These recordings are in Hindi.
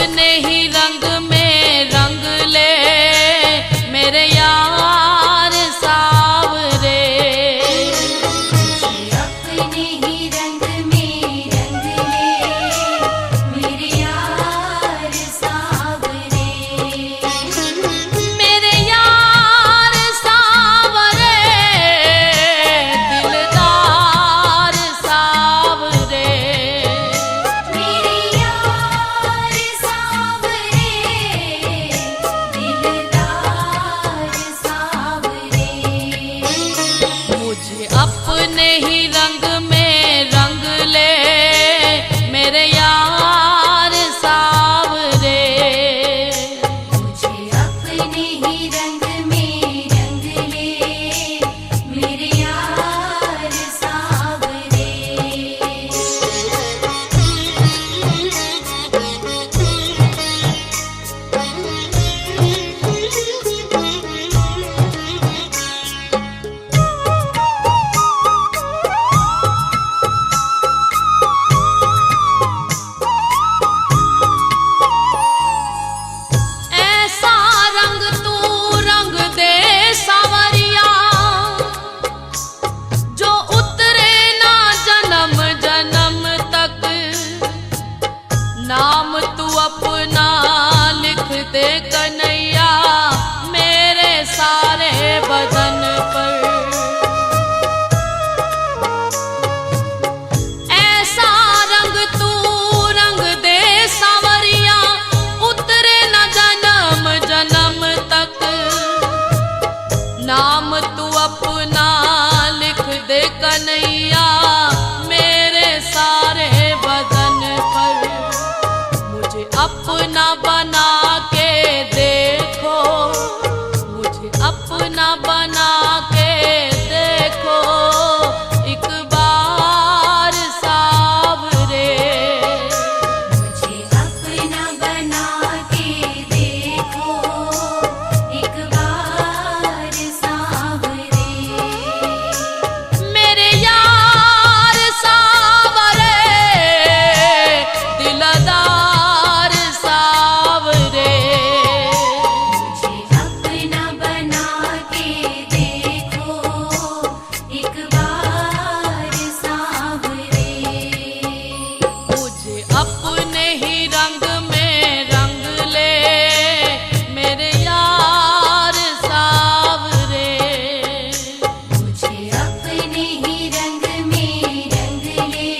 अपने ही रंग में रंग ले मेरे यार सावरे। अपने ही रंग में रंग ले मेरे यार सावरे। मेरे यार सावरे दिलदार सावरे। मेरे यार सावरे दिलदार सावरे। मुझे अपने ही रंग में रंग ले मेरे यार सावरे। मुझे अपने ही रंग में रंग ले मेरे यार सावरे। ऐसा रंग तू रंग दे सावरिया जो उतरे ना जन्म जन्म तक। नाम तू अपना लिख दे कन्हैया मेरे सारे बदन पर। ऐसा रंग तू रंग दे सावरिया उतरे न जन्म जन्म तक। नाम तू अपना लिख दे कन्हैया मेरे सारे बदन पर। मुझे अपना बना के देखो, मुझे अपना बना के देखो एक बार सावरे। मुझे अपना बना के देखो एक बार सावरे। मेरे यार सावरे दिलदार सावरे। मुझे अपना बना के देखो एक बार सावरे। मुझे अपने ही रंग में रंग ले मेरे यार सावरे। मुझे अपने ही रंग में रंग ले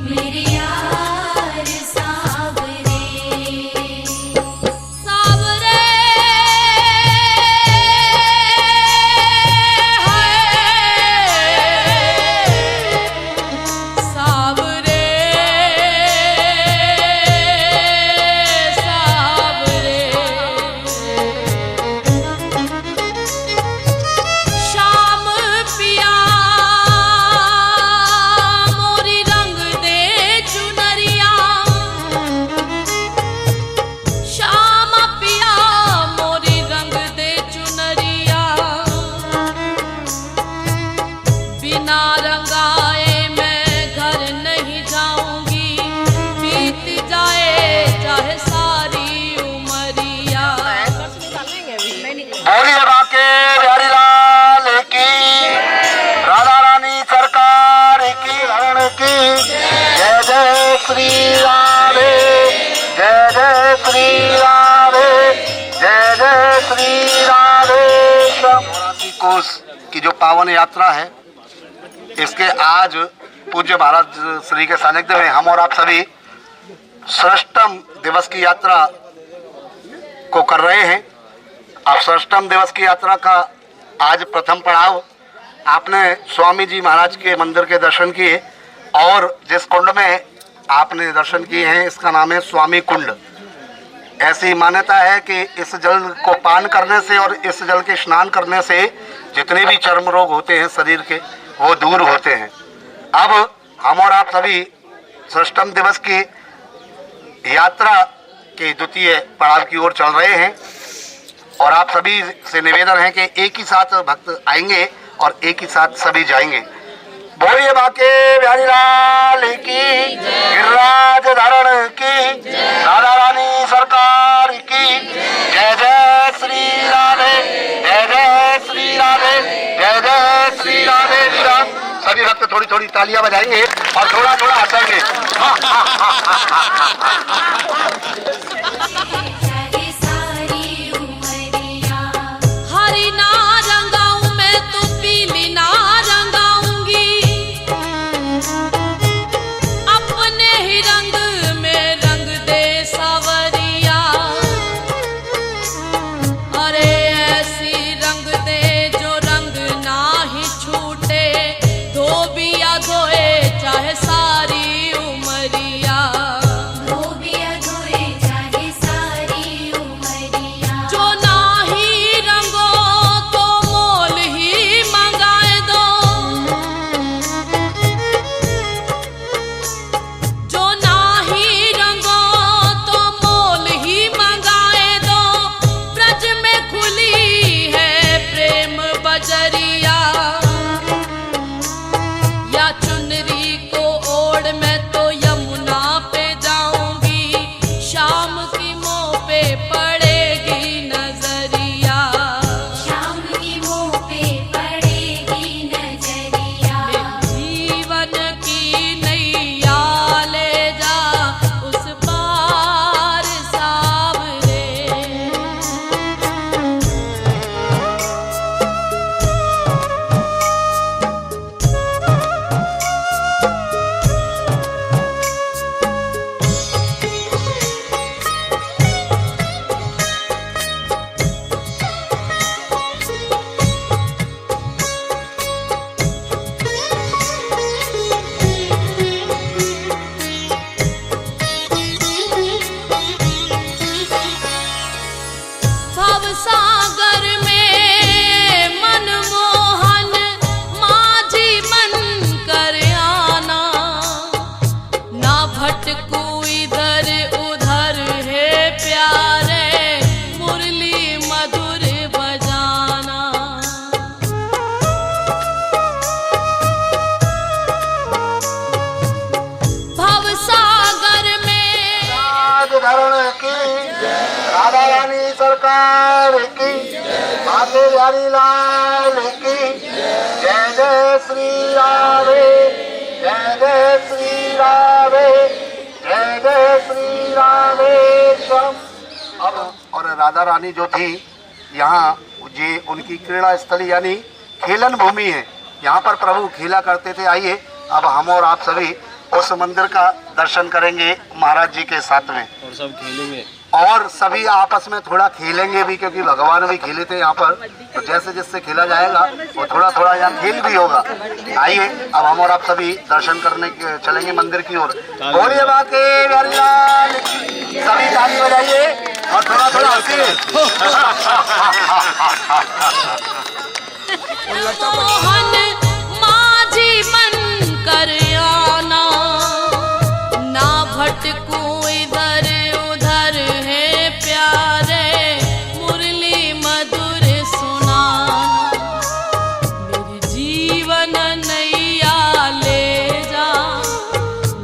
मेरे यार सावरे। सावरे सावरे सावरे। शाम पिया मोरी रंग दे चुनरिया। श्याम पिया मोरी रंग दे चुनरिया। बिना रंगाए मैं घर नहीं जाऊंगी बीत जाए चाहे सारी उमरिया। बोलिए बाके बिहारी लाल की, राधा रानी सरकार की, रण की। जय जय श्री राधे, जय जय श्री राधे, जय जय श्री राधे। 84 कोस की जो पावन यात्रा है, इसके आज पूज्य महाराज श्री के सानिध्य में हम और आप सभी षष्ठम दिवस की यात्रा को कर रहे हैं। अब षष्ठम दिवस की यात्रा का आज प्रथम पड़ाव आपने स्वामी जी महाराज के मंदिर के दर्शन किए और जिस कुंड में आपने दर्शन किए हैं इसका नाम है स्वामी कुंड। ऐसी मान्यता है कि इस जल को पान करने से और इस जल के स्नान करने से जितने भी चर्म रोग होते हैं शरीर के वो दूर होते हैं। अब हम और आप सभी षष्ठम दिवस की यात्रा के द्वितीय पड़ाव की ओर चल रहे हैं और आप सभी से निवेदन है कि एक ही साथ भक्त आएंगे और एक ही साथ सभी जाएंगे। बोलिए बाके बिहारी लाल की, गिरिराज धारण की, राधा रानी बात पे थोड़ी थोड़ी तालियां बजाएंगे और थोड़ा थोड़ा हंसेंगे। जागे सारी उमरिया, हरी ना रंगाऊं मैं तो पीली ना रंगाऊंगी, अपने ही रंग में रंग दे सावरिया। अरे ऐसी रंग दे जो रंग ना ही छूटे, धोबिया धोए चाहे सारी उमरिया। धोबिया धोए जागे सारी उमरिया, जो ना ही रंगो तो मोल ही मंगाए दो, जो ना ही रंगो तो मोल ही मंगाए दो। ब्रज में खुली है प्रेम बजरिया, या चुनरी को ओढ़ मैं तो यमुना पे जाऊंगी, शाम की मोह पे पड़ेगी नजरिया। शाम की मुँह पे पड़ेगी नजरिया। जीवन की नैया ले जा उस पार सावरे। भवसागर में मनमोहन माझी मन कर आना, ना भटकू इधर उधर है प्यारे, मुरली मधुर बजाना। भवसागर में राजधरण की राधा रानी सरकार की, माते प्यारी लाल की जय जय श्री राधे, जय जय श्री राधे, जय जय श्री राधेश्वरम। अब और राधा रानी जो थी यहाँ, ये उनकी क्रीड़ा स्थली यानी खेलन भूमि है, यहाँ पर प्रभु खेला करते थे। आइए अब हम और आप सभी उस मंदिर का दर्शन करेंगे महाराज जी के साथ में, और सब खेलेंगे और सभी आपस में थोड़ा खेलेंगे भी, क्योंकि भगवान भी खेले थे यहाँ पर। तो जैसे जैसे खेला जाएगा वो थोड़ा थोड़ा यहाँ खेल भी होगा। आइए अब हम और आप सभी दर्शन करने चलेंगे मंदिर की ओर। बोलिए बाके प्यारी लाल की, सभी ताली बजाइए और थोड़ा थोड़ा हंसिए। मोहन माझी मन कर आना, ना भटकू इधर उधर है प्यारे, मुरली मधुर सुनाना। मेरी जीवन नैया ले जा,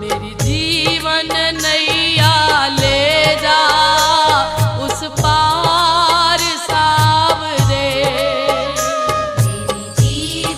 मेरी जीवन नैया ले जा उस पार सावरे। मेरी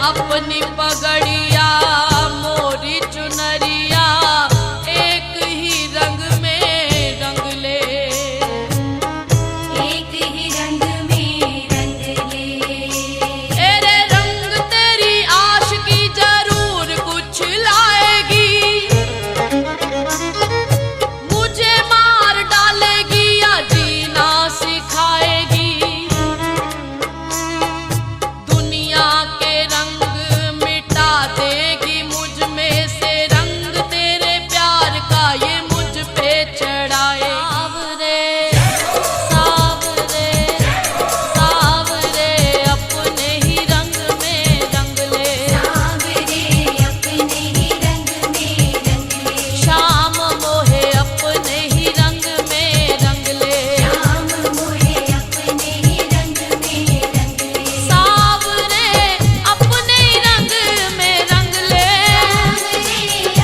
अपनी पगड़िया मोरी चुनरिया एक ही रंग में रंग ले, एक ही रंग में रंग ले। तेरे रंग तेरी आशिकी जरूर कुछ लाएगी, मुझे मार डालेगी या जीना सिखाएगी। दुनिया के रंग मिटा देगी मुझ में से, रंग तेरे प्यार का ये मुझ पे चढ़ाए। सावरे सावरे अपने ही रंग में रंग ले, सावरे अपने ही रंग में रंग ले। शाम मोहे अपने ही रंग में रंग ले। शाम मोहे अपने ही रंग में रंग ले। सावरे अपने ही रंग में रंग ले, सावरे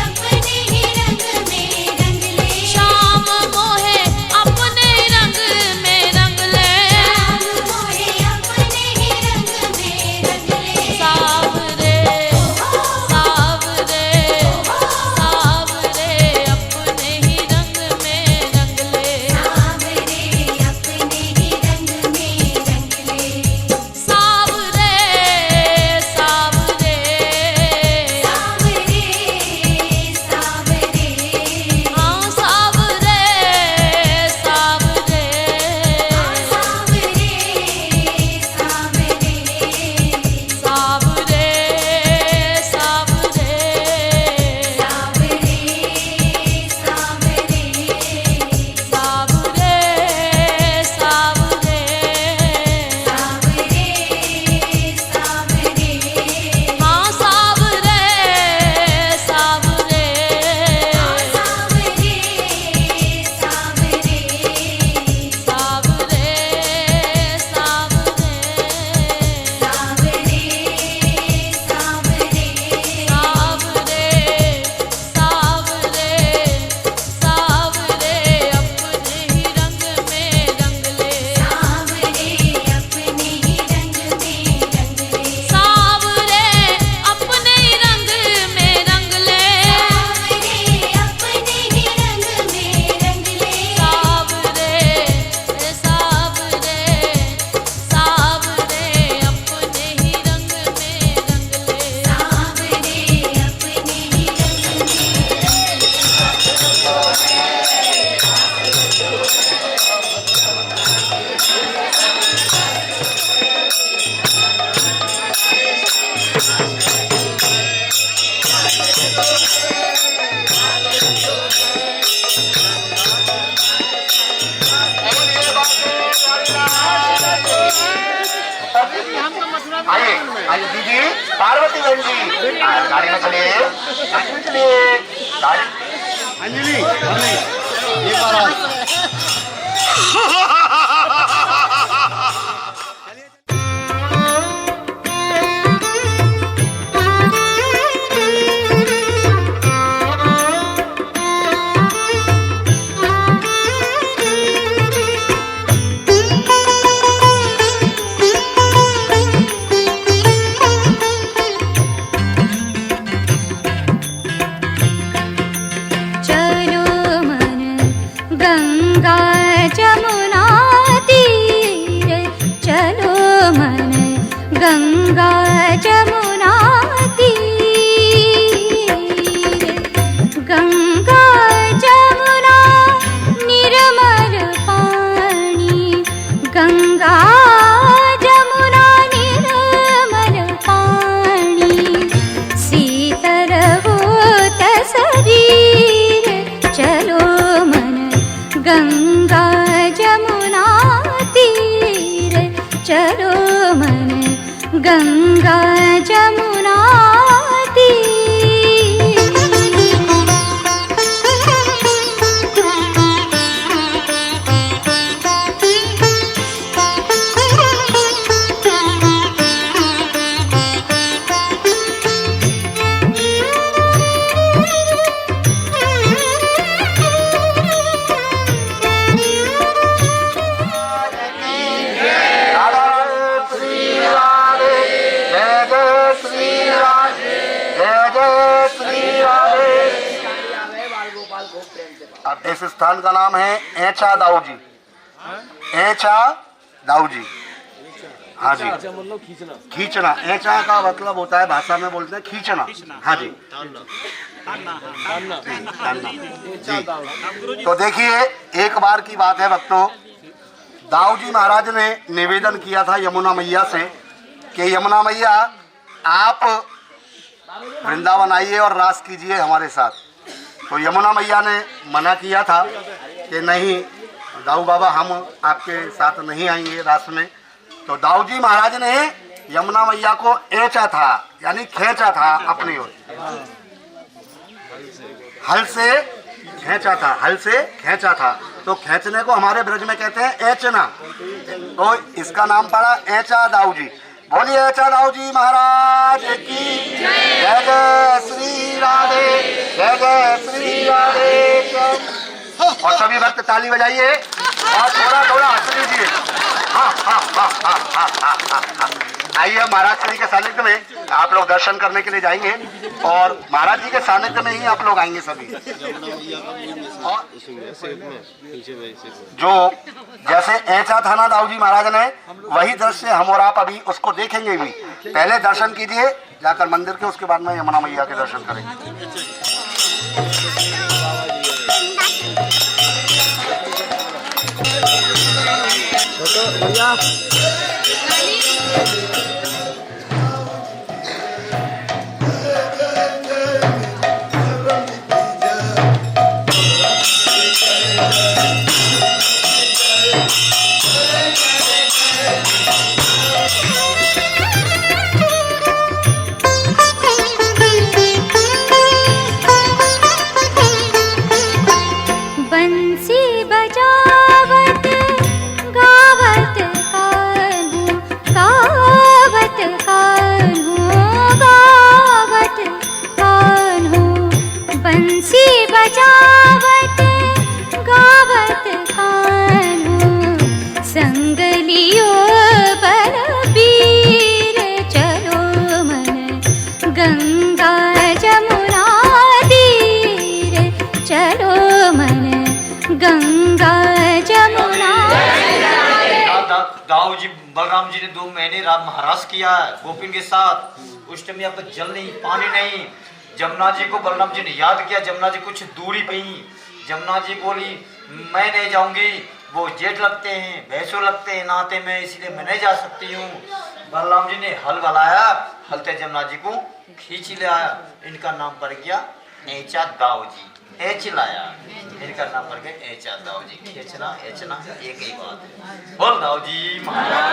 अपने ही रंग में रंग ले। शाम मोहे अपने ही रंग में रंग ले। शाम मोहे अपने ही रंग में रंग ले। सावरे सावरे सावरे अपने ही रंग में रंग ले। सावरे अपने ही रंग में रंग ले। सावरे सावरे सावरे सावरे हाँ सावरे सावरे सावरे सावरे सावरे हाँ सावरे सावरे सावरे सावरे सावरे अपने ही रंग में रंग ले। सावरे अपने ही रंग में रंग ले। सावरे सावरे सावरे अपने ही रंग में रंग ले। आइए आइए दीदी पार्वती बहन जी गाड़ी में चलिए, गाड़ी में चलिए। गाड़ी अंजलि एक बार आओ। चलो मन गंगा जमुना तीर, चलो मन गंगा जमुना तीर। गंगा जमुना निर्मल पानी, गंगा जमुना निर्मल पानी। शीतल होत शरीर, चलो मन गंगा जमुना तीर, चलो मन गंगा इस स्थान का नाम है ऐचा दाऊजी। ऐचा दाऊजी, हाँ जी, खींचना। ऐचा का मतलब होता है, भाषा में बोलते हैं खींचना। हाँ जी, जी। तो देखिए, एक बार की बात है भक्तों, दाऊजी महाराज ने निवेदन किया था यमुना मैया से कि यमुना मैया आप वृंदावन आइए और रास कीजिए हमारे साथ। तो यमुना मैया ने मना किया था कि नहीं दाऊ बाबा, हम आपके साथ नहीं आएंगे रास में। तो दाऊजी महाराज ने यमुना मैया को ऐचा था, यानी खींचा था अपनी ओर, हल से खींचा था, हल से खींचा था। तो खींचने को हमारे ब्रज में कहते हैं ऐचना, तो इसका नाम पड़ा ऐचा दाऊजी। बोलिए ऐचा दाऊजी महाराज की जय। जय श्री राधे, जय जय श्री राधे। और सभी भक्त ताली बजाइए और थोड़ा थोड़ा हंस लीजिए। आइए, महाराज श्री के सानिध्य में आप लोग दर्शन करने के लिए जाएंगे और महाराज जी के सानिध्य में ही आप लोग आएंगे सभी। और जो जैसे ऐचा था ना दाऊजी महाराज ने, वही दृश्य हम और आप अभी उसको देखेंगे भी। पहले दर्शन कीजिए जाकर मंदिर के, उसके बाद में यमुना मैया के दर्शन करेंगे। बंसी बजावत गावत कान्हू, गावत कान्हू, गावत कान्हू। बंसी बजावत गावत कान्हू, संग लियो बलबीर चलो मन गंगा जमुना तीर, चलो मन गंगा जमुना। दाऊ जी बलराम जी ने 2 महीने रात महाराज किया है गोपिन के साथ। उस टाइम यहाँ पर जल नहीं, पानी नहीं। जमुना जी को बलराम जी ने याद किया। जमुना जी कुछ दूरी पे ही, जमुना जी बोली मैं नहीं जाऊंगी, वो जेठ लगते हैं, भैंसों लगते हैं नाते में, इसलिए मैं नहीं जा सकती हूँ। बलराम जी ने हल बलाया, हलते जमुना जी को खींच ले आया। इनका नाम पड़ गया ऐचा दाऊ जी, ऐच लाया, इनका नाम पड़ गया ऐचा दाऊ जी। खींचना ऐचना एक ही बात है। बोल दाऊ जी महाराज।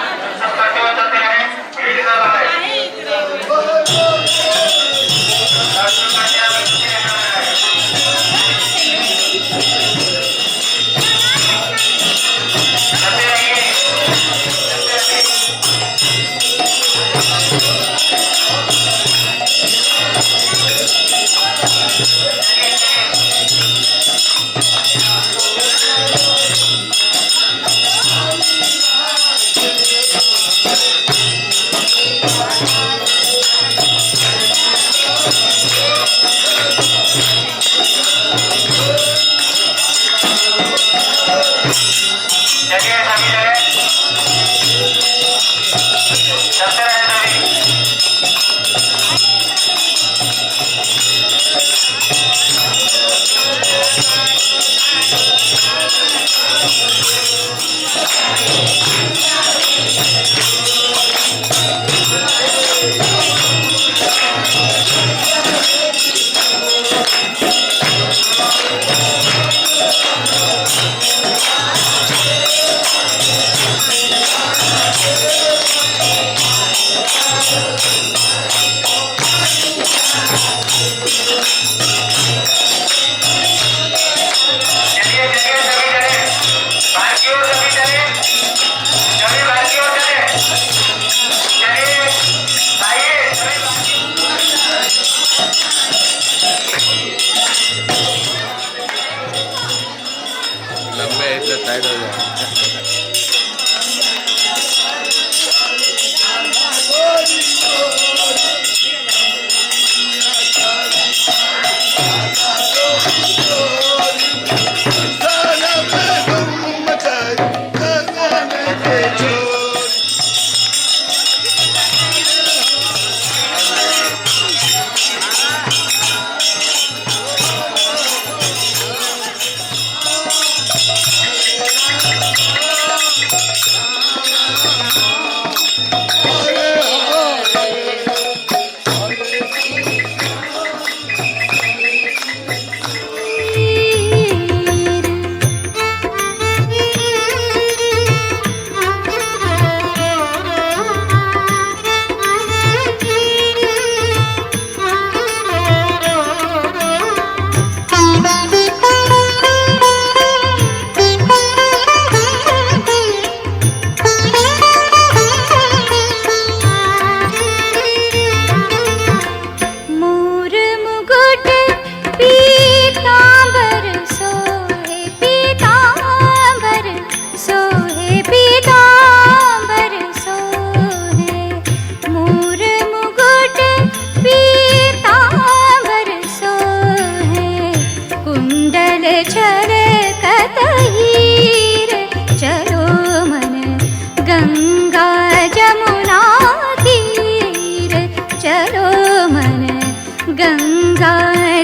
साइड हो जाए।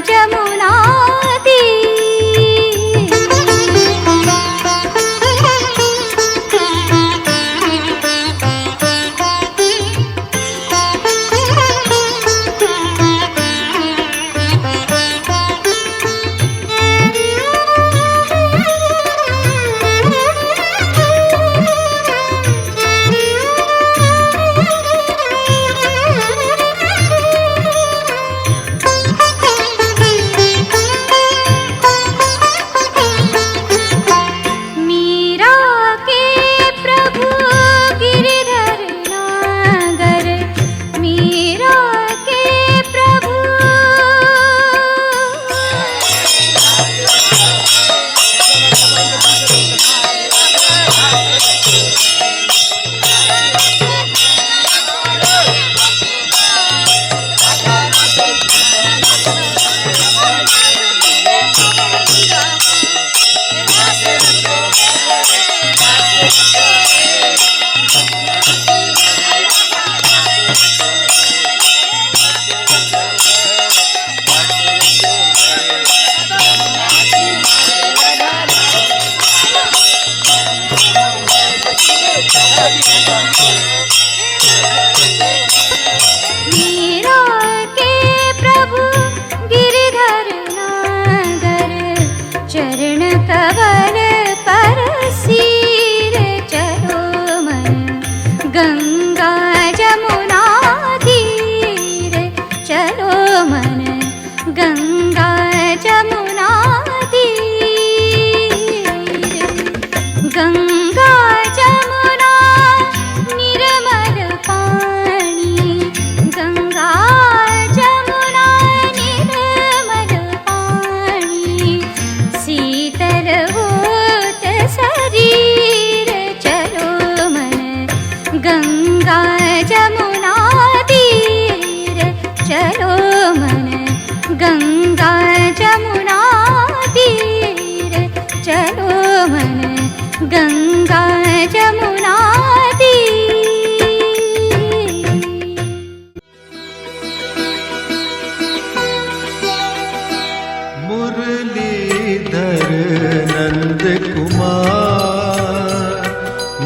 जमुना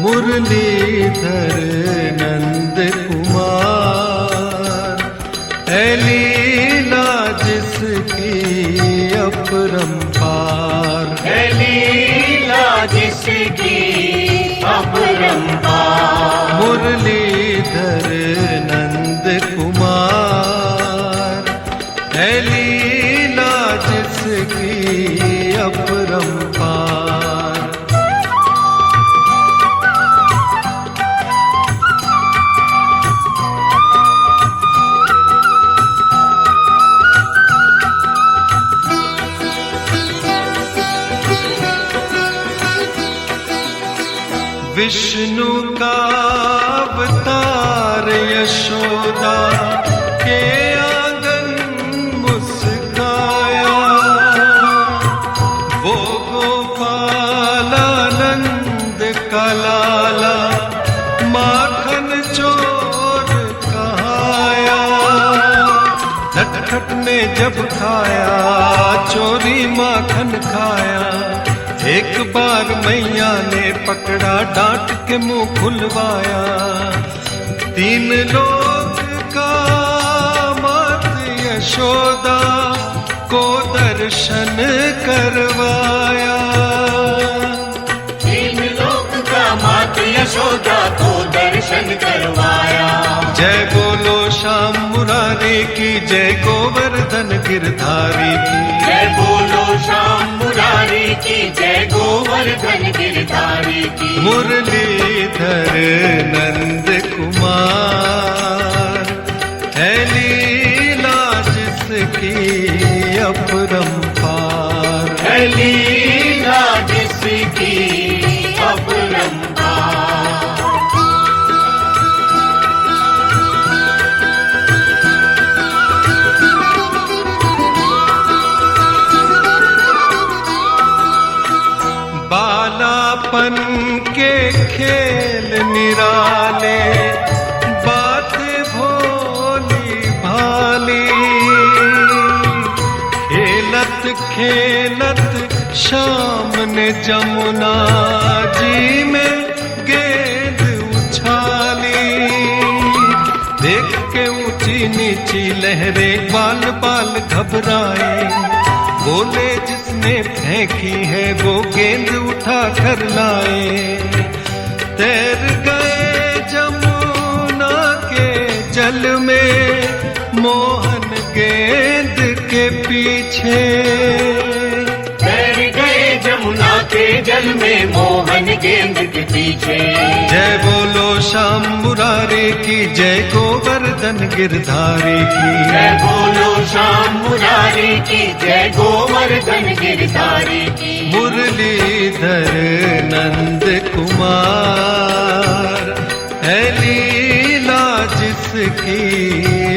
मुरलीधर नंद कुमार है लीला जिसकी अपरंपार, है लीला जिसकी अपरंपार। मुरलीधर नंद कुमार है लीला जिसकी अपरंपार। विष्णु का अवतार यशोदा के आंगन मुस्काया, वो गोपालानंद का लाला माखन चोर कहाया। नटखट ने जब खाया चोरी माखन खाया, एक बार मैया ने पकड़ा डांट के मुंह खुलवाया। तीन लोग का मात यशोदा को दर्शन करवाया। तीन लोग का मात यशोदा को दर्शन करवाया। जय बोलो श्याम मुरारी की, जय गोवर्धन गिरधारी की। जय बोलो श्याम मुरारी की, जय गोवर्धन गिरधारी की। मुरलीधर नंद कुमार है लीला जिसकी अपरंपार, है लीला जिसकी अपरंपार। बालापन के खेल निराले, बात भोली भाली, खेलत खेलत शाम ने जमुना जी में गेंद उछाली। देख के ऊंची नीची लहरें बाल बाल घबराए, बोले जिसने फेंकी है वो गेंद उठा कर लाए। तैर गए जमुना के जल में मोहन गेंद के पीछे। तैर गए जमुना के जल में मोहन गेंद के पीछे। जय बोलो श्याम मुरारी की, जय गोवर्धन गिरधारी की। जय बोलो श्याम मुरारी की, जय गोवर्धन गिरधारी की। मुरलीधर नंद कुमार है लीला जिसकी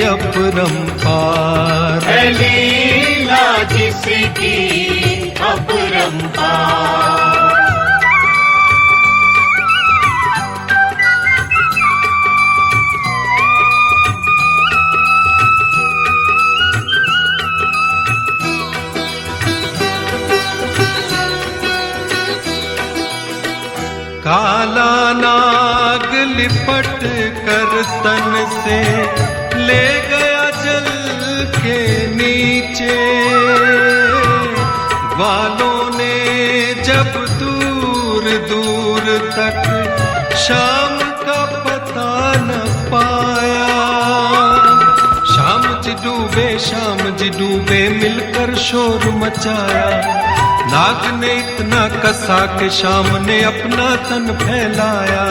अपरंपार। है लीला जिसकी अपरंपार। काला नाग लिपट कर तन से ले गया जल के नीचे। ग्वालों ने जब दूर दूर तक शाम का पता न पाया। श्याम जी डूबे मिलकर शोर मचाया। नाग ने इतना कसा के श्याम ने अपना तन फैलाया।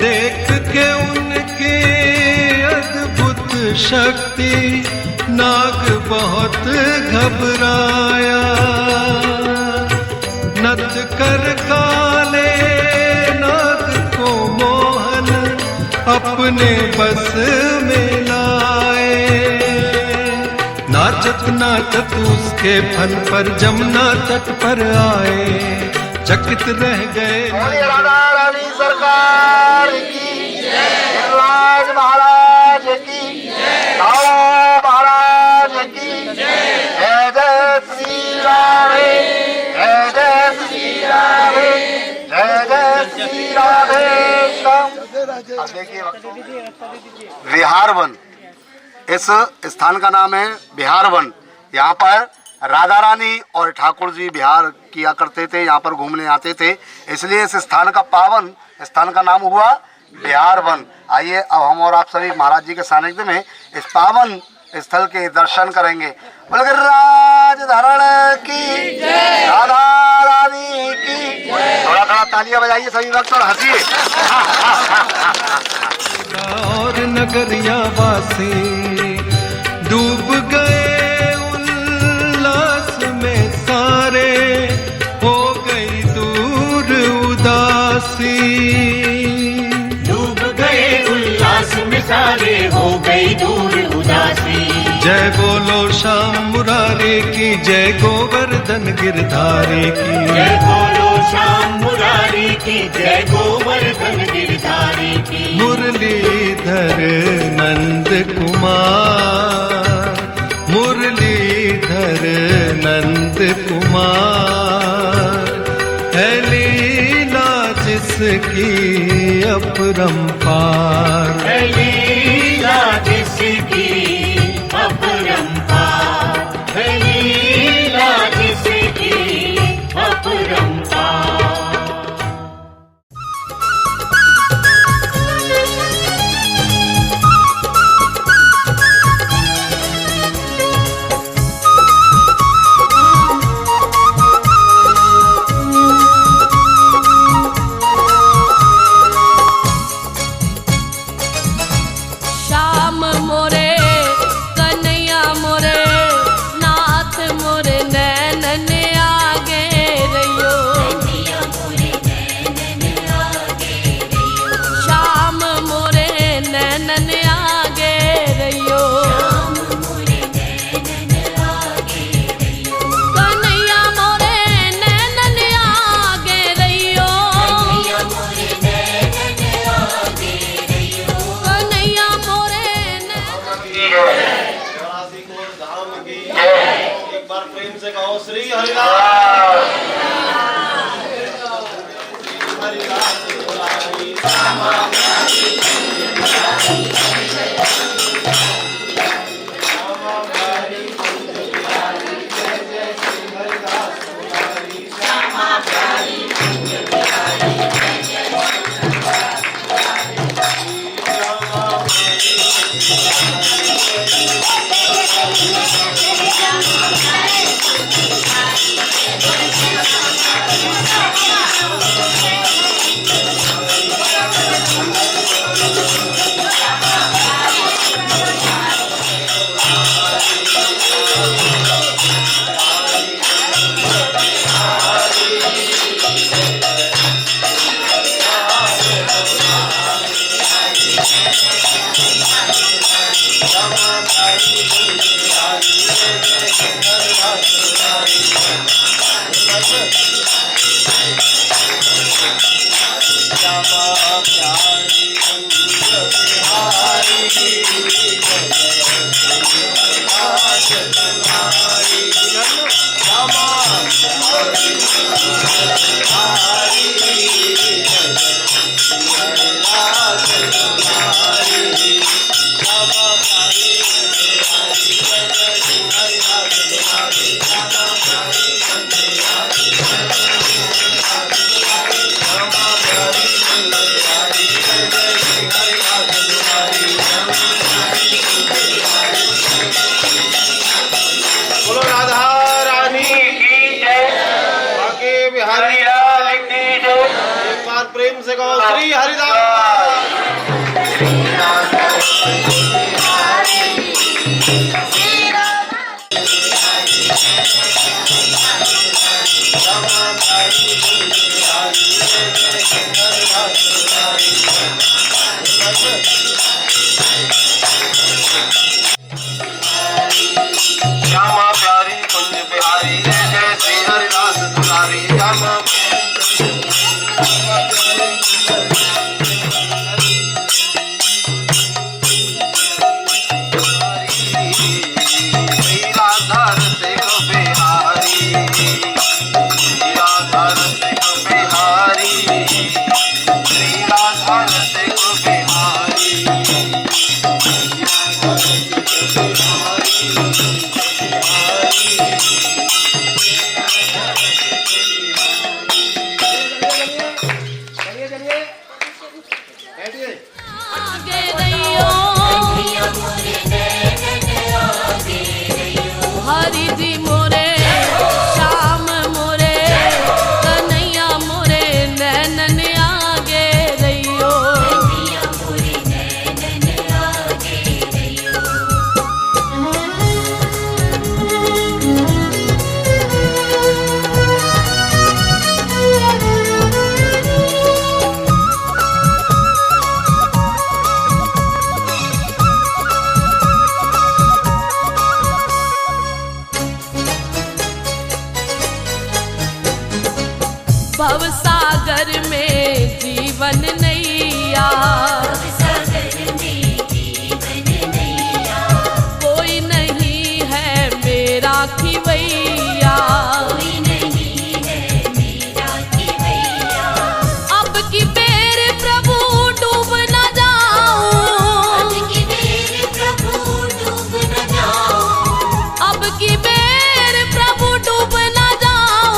देख के उनके अद्भुत शक्ति नाग बहुत घबराया। नत कर काले नाग को मोहन अपने बस में लाए। नाचत नाचत उसके फन पर जमुना तट पर आए। चकित रह गए बोलिए राधा रानी सरकार की, राज महाराज की, राव महाराज की। जय जय श्री राधे, जय जय श्री राधे, जय जय श्री राधे। अब देखिए विहार वन, इस स्थान का नाम है बिहार वन। यहाँ पर राधा रानी और ठाकुर जी बिहार किया करते थे, यहाँ पर घूमने आते थे, इसलिए इस स्थान का पावन स्थान का नाम हुआ बिहार वन। आइए अब हम और आप सभी महाराज जी के सानिध्य में इस पावन स्थल के दर्शन करेंगे। बोल राज धरण की, राधा रानी की। थोड़ा थोड़ा तालियां बजाइए सभी वक्त और हंसिए। और नगरिया वासी डूब गए उल्लास में सारे, हो गई दूर उदासी। डूब गए उल्लास में सारे, हो गई दूर उदासी। जय बोलो श्याम मुरारी की, जय गोवर्धन गिरधारी की। जय बोलो श्याम मुरारी की, जय गोवर्धन गिरधारी की। मुरलीधर नंद कुमार, मुरलीधर नंद कुमार है लीला जिसकी अपरंपार। है लीला जिसकी अपरंपार। है लीला जिसकी अपरंपार। श्याम मोरे कन्हैया मोरे नाथ मोरे नैनन आगे रहियो। श्याम मोरे नैनन आगे रहियो। कन्हैया मोरे नैनन आगे रहियो। कन्हैया मोरे एक बार बार प्रेम से कहो श्री हरिदास। हरिदास दुलारी श्यामा प्यारी प्रेम से कहो श्री हरिदास। श्यामा प्यारी कुंज बिहारी जय जय श्री हरिदास दुलारी श्यामा हरि जी मोरे श्याम मोरे कन्हैया मोरे नैनन आगे रहियो। भव सागर में जीवन नैया, कोई नहीं है मेरा खिवैया। अब की बेर प्रभु डूब न जाऊं, अब की बेर प्रभु डूब न जाऊं,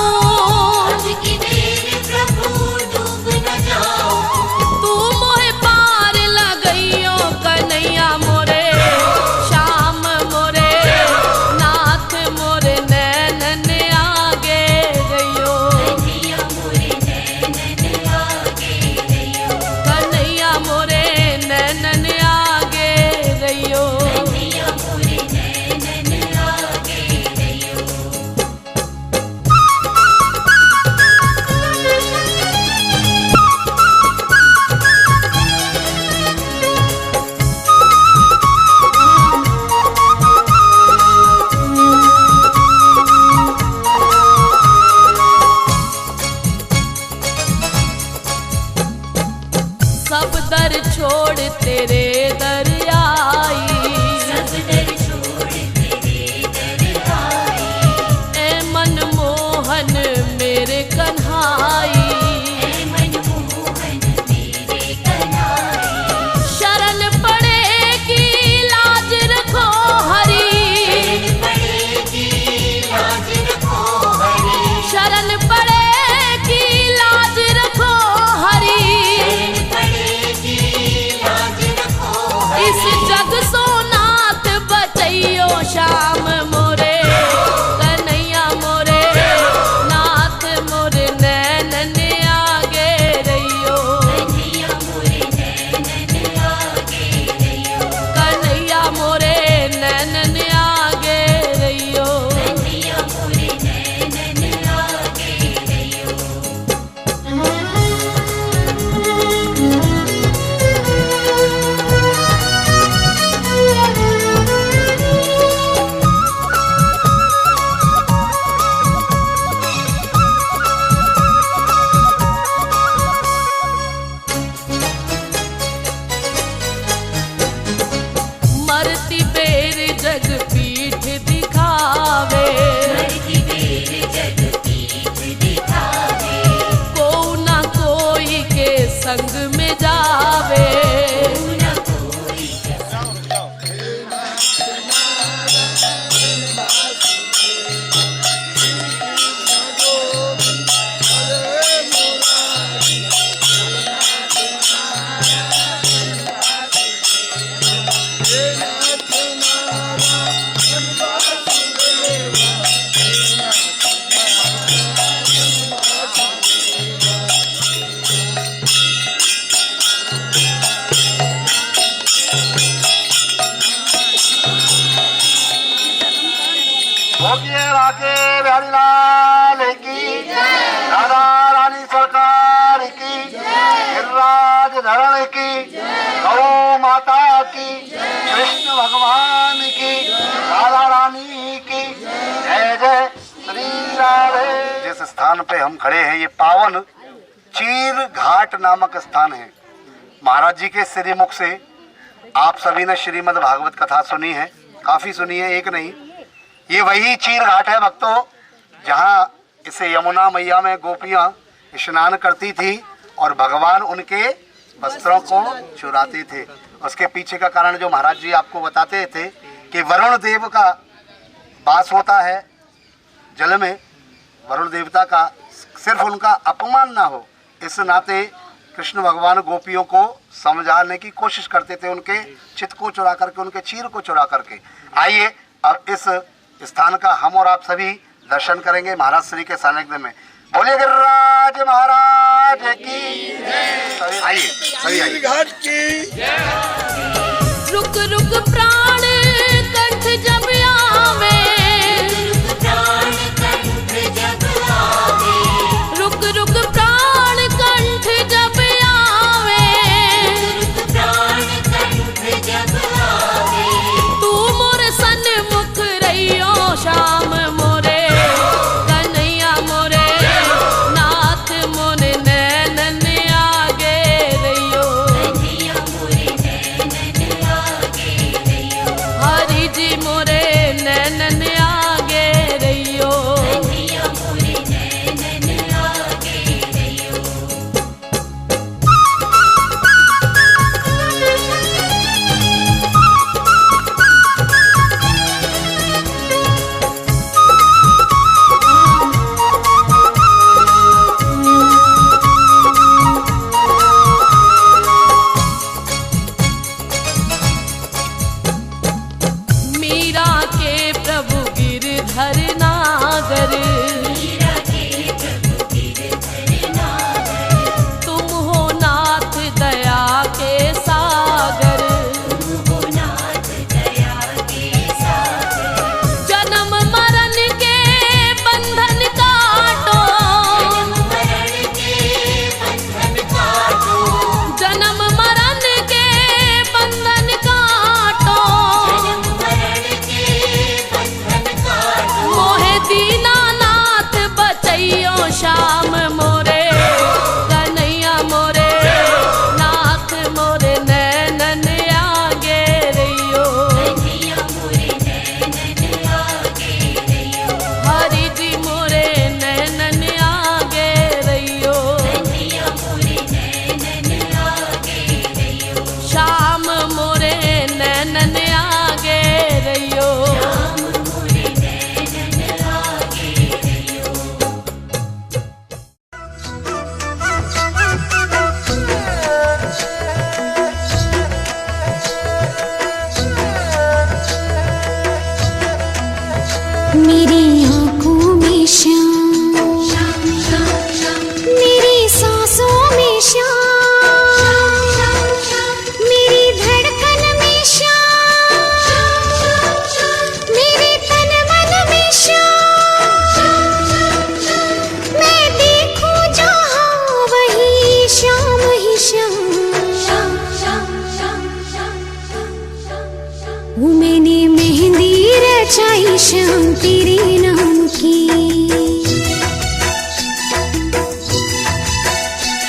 के बिहारी लाल की, राधा रानी सरकार की, गिरिराज धरण की, गौ माता की, कृष्ण भगवान की, राधा रानी की, जय जय श्री राधे। जिस स्थान पे हम खड़े हैं ये पावन चीर घाट नामक स्थान है। महाराज जी के श्रीमुख से आप सभी ने श्रीमद् भागवत कथा सुनी है, काफी सुनी है, एक नहीं। ये वही चीर घाट है भक्तों, जहाँ इसे यमुना मैया में गोपियां स्नान करती थी और भगवान उनके वस्त्रों को चुराते थे। उसके पीछे का कारण जो महाराज जी आपको बताते थे कि वरुण देव का वास होता है जल में, वरुण देवता का सिर्फ उनका अपमान ना हो इस नाते कृष्ण भगवान गोपियों को समझाने की कोशिश करते थे, उनके चित्त को चुरा करके, उनके चीर को चुरा करके। आइए अब इस स्थान का हम और आप सभी दर्शन करेंगे महाराज श्री के सानिध्य में। बोलिए गिरिराज महाराज की जय। आइए सभी आइए। घाट की रुक रुक प्राण कंठ जब आवे, प्राण कंठ जब आवे, रुक रुक प्राण कंठ जब आवे, प्राण कंठ जब आवे, तू मोर सन्मुख रहियो श्याम मोरे, कन्हैया मोरे नाथ मोरे नैनन आगे रहियो, कन्हैया मोरे नैनन आगे रहियो, हरि जी मोरे नैनन आगे रहियो। कन्हैया मोरे नैनन आगे रहियो। मीरा के प्रभु गिरधर नागर, मीरा के प्रभु गिरधर नागर, तुम हो नाथ दया के सागर, हो नाथ दया के सागर, जन्म मरण के बंधन काटो, मरण के बंधन काटो, जन्म मरण के बंधन काटो, मरण के बंधन काटो, मोहे दीनानाथ बचैयो श्याम मोरे, कन्हैया मोरे नाथ मोरे नैनन आगे रहियो, कन्हैया मोरे नैनन आगे रहियो, हरि जी मोरे नैनन आगे रहियो, कन्हैया मोरे नैनन आगे रहियो, श्याम मोरे नैनन आगे रहियो। राम मोरे नैनन आगे रहियो। मेरी आँखों में श्याम, श्याम श्याम श्याम, मेरी सांसों में श्याम, श्याम श्याम, मेरी धड़कन में श्याम, मेरे तन मन में श्याम, मैं देखूं जहाँ वही श्याम ही श्याम। श्याम श्याम श्याम श्याम श्याम श्याम, वो मैंने मेहंदी रचाई श्याम तेरे नाम की,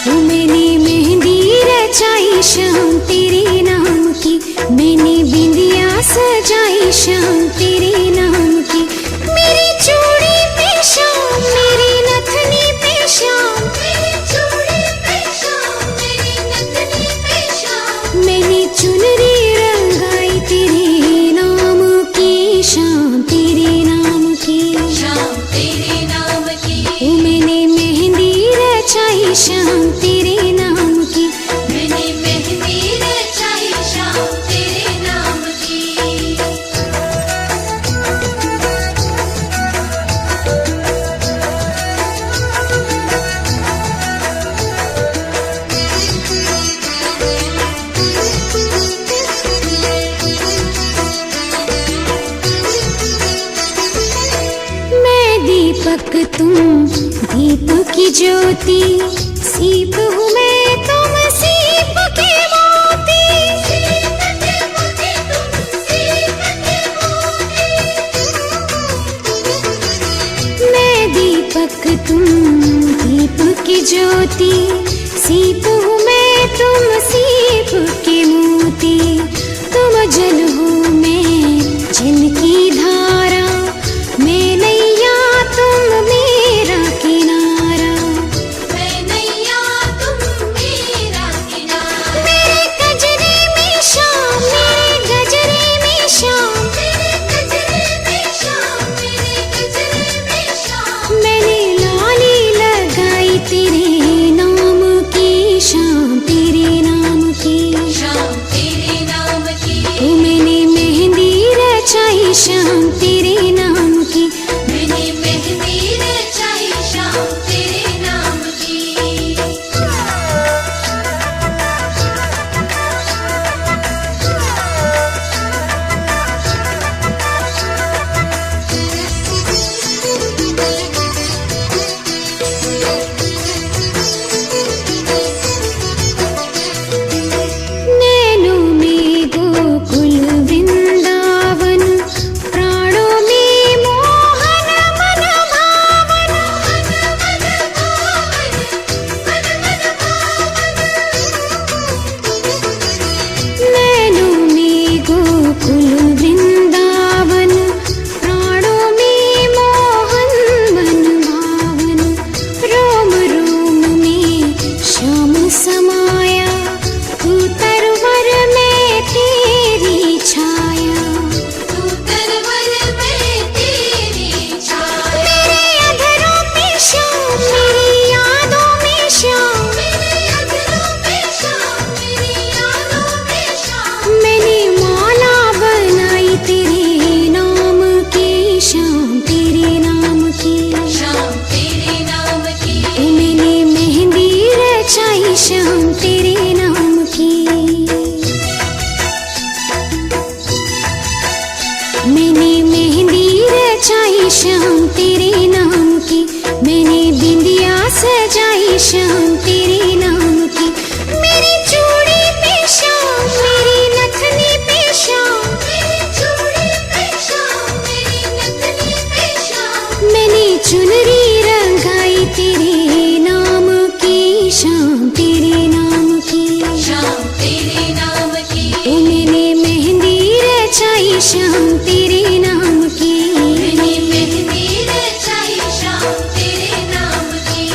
वो मैंने मेहंदी रचाई श्याम तेरे नाम की, मैंने बिंदिया सजाई श्याम तेरे नाम की, मेरी चूड़ी पे श्याम, मेरी नथनी पे श्याम, मेरी चूड़ी पे श्याम, मेरी नथनी पे श्याम, मैंने चुनरी रंगाई तेरे नाम की श्याम तेरे नाम की, श्याम तेरे नाम की, वो मैंने मेहंदी रचाई श्याम तेरे नाम की, मैंने मेहंदी दीपक तुम दीप की ज्योति, सीप हूँ मैं तुम सीप के मोती। मैं दीपक तुम दीप की ज्योति, सीप हूँ मैं तुम सीप के मोती। तुम जल हो मैं जल की धारा, मैं नैया तुम मेरा किनारा। मैं नैया तुम मेरा किनारा। मेरे गजरे में शाम, मेरे गजरे में शाम, मेरे गजरे में शाम, मेरे गजरे में शाम। मैंने लाली लगाई तेरे नाम की, शाम तेरे नाम की। शाम तेरे नाम की। ओ मैंने मेहंदी रचाई शाम तेरे नाम की। मैंने मेहंदी रचाई शाम तेरे नाम की। नैनों में गोकुल वृंदावन, प्राणों में मोहन मन भावन। नैनों में गोकुल वृंदावन, प्राणों में मोहन मन भावन। रोम रोम में श्याम समाया, तू तरवर में तेरी छाया। तू तरवर में तेरी छाया। मेरे अधरों पे श्याम, मेरी यादों में श्याम। मेरे अधरों पे शाम, मेरी यादों में शाम। मैंने माला बनाई तेरे नाम की, शाम तेरे नाम की। शाम तेरे नाम की। ओ मैंने मेहंदी रचाई शाम तेरे नाम की। मैंने मेहंदी रचाई शाम तेरे नाम की। मैंने बिंदिया सजाई शाम तेरे नाम की। मेरी चूड़ी पे शाम, मेरी नथनी पे शाम। मेरी चूड़ी पे शाम, मेरी नथनी पे शाम। मैंने चुनरी रंगाई तेरे नाम की, शाम तेरे नाम की। शाम तेरे नाम की। ओ मैंने मेहंदी रचाई शाम तेरे नाम की। मैंने मेहंदी रचाई शाम तेरे नाम की।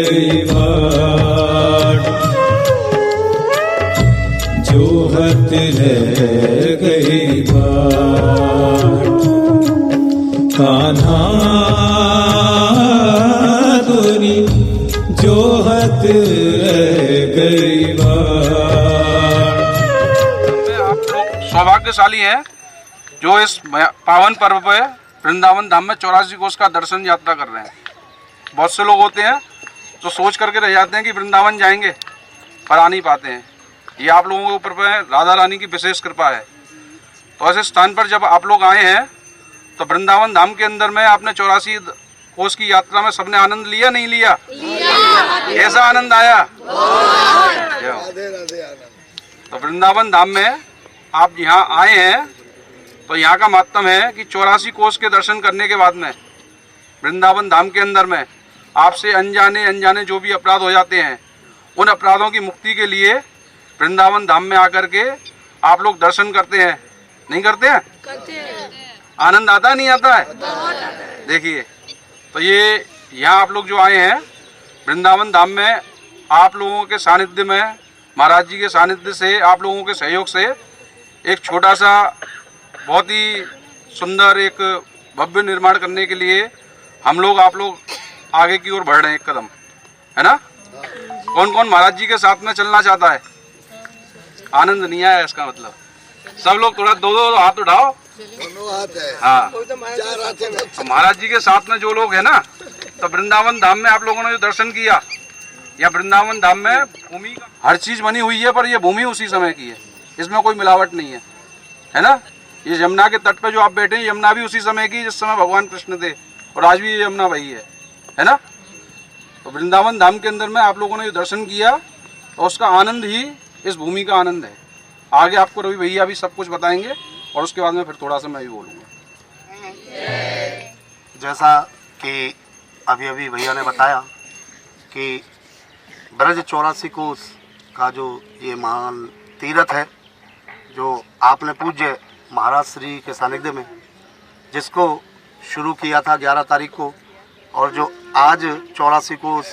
गई बाट, जोहत रह गई बाट, कान्हा तोरी जोहत रह गई बाट। आप लोग सौभाग्यशाली हैं जो इस पावन पर्व पे वृंदावन धाम में 84 कोस का दर्शन यात्रा कर रहे हैं। बहुत से लोग होते हैं जो सोच करके रह जाते हैं कि वृंदावन जाएंगे पर आ नहीं पाते हैं। ये आप लोगों के ऊपर पे राधा रानी की विशेष कृपा है। तो ऐसे स्थान पर जब आप लोग आए हैं तो वृंदावन धाम के अंदर में आपने 84 कोस की यात्रा में सबने आनंद लिया नहीं लिया? कैसा आनंद आया? तो वृंदावन धाम में आप यहाँ आए हैं तो यहाँ का महत्व है कि 84 कोस के दर्शन करने के बाद में वृंदावन धाम के अंदर में आपसे अनजाने जो भी अपराध हो जाते हैं उन अपराधों की मुक्ति के लिए वृंदावन धाम में आकर के आप लोग दर्शन करते हैं। नहीं करते हैं? करते हैं। आनंद आता है नहीं आता है? देखिए, तो ये यहाँ आप लोग जो आए हैं वृंदावन धाम में आप लोगों के सानिध्य में, महाराज जी के सानिध्य से, आप लोगों के सहयोग से एक छोटा सा बहुत ही सुंदर एक भव्य निर्माण करने के लिए हम लोग आप लोग आगे की ओर बढ़ रहे हैं एक कदम, है ना? कौन कौन महाराज जी के साथ में चलना चाहता है? आनंद नहीं आया इसका मतलब? सब लोग थोड़ा दो हाथ उठाओ। हाँ, तो महाराज जी के साथ में जो लोग है ना, तो वृंदावन धाम में आप लोगों ने जो दर्शन किया, या वृंदावन धाम में भूमि हर चीज बनी हुई है पर यह भूमि उसी समय की है, इसमें कोई मिलावट नहीं है ना? ये यमुना के तट पे जो आप बैठे हैं, यमुना भी उसी समय की जिस समय भगवान कृष्ण थे, और आज भी ये यमुना वही है ना? तो वृंदावन धाम के अंदर में आप लोगों ने जो दर्शन किया तो उसका आनंद ही इस भूमि का आनंद है। आगे आपको रवि भैया भी सब कुछ बताएंगे और उसके बाद में फिर थोड़ा सा मैं भी बोलूँगा। जैसा कि अभी अभी भैया ने बताया कि ब्रज 84 कोस का जो ये महान तीर्थ है, जो आपने पूज्य महाराज श्री के सानिध्य में जिसको शुरू किया था 11 तारीख को, और जो आज 84 कोस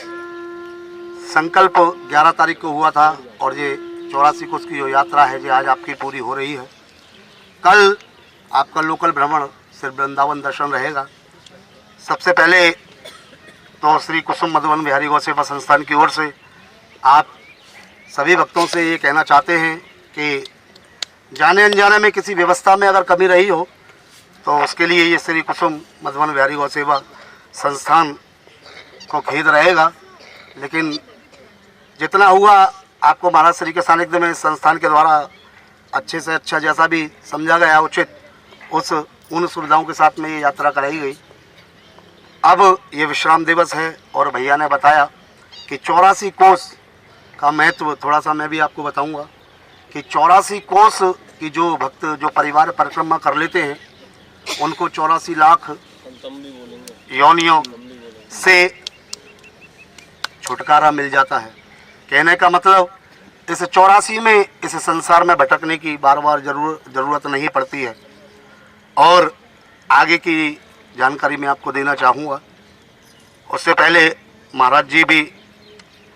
संकल्प 11 तारीख को हुआ था, और ये 84 कोस की जो यात्रा है जो आज आपकी पूरी हो रही है। कल आपका लोकल भ्रमण सिर्फ वृंदावन दर्शन रहेगा। सबसे पहले तो श्री कुसुम मधुबन बिहारी गौ सेवा संस्थान की ओर से आप सभी भक्तों से ये कहना चाहते हैं कि जाने अनजाने में किसी व्यवस्था में अगर कमी रही हो तो उसके लिए ये श्री कुसुम मधुबन बिहारी गौ सेवा संस्थान को खेद रहेगा। लेकिन जितना हुआ आपको महाराज श्री के सानिध्य में संस्थान के द्वारा अच्छे से अच्छा जैसा भी समझा गया उचित उन सुविधाओं के साथ में ये यात्रा कराई गई। अब ये विश्राम दिवस है और भैया ने बताया कि 84 कोस का महत्व थोड़ा सा मैं भी आपको बताऊंगा कि 84 कोस की जो भक्त जो परिवार परिक्रमा कर लेते हैं उनको 84 लाख योनियों से छुटकारा मिल जाता है। कहने का मतलब इस 84 में इस संसार में भटकने की बार बार जरूरत नहीं पड़ती है। और आगे की जानकारी मैं आपको देना चाहूँगा। उससे पहले महाराज जी भी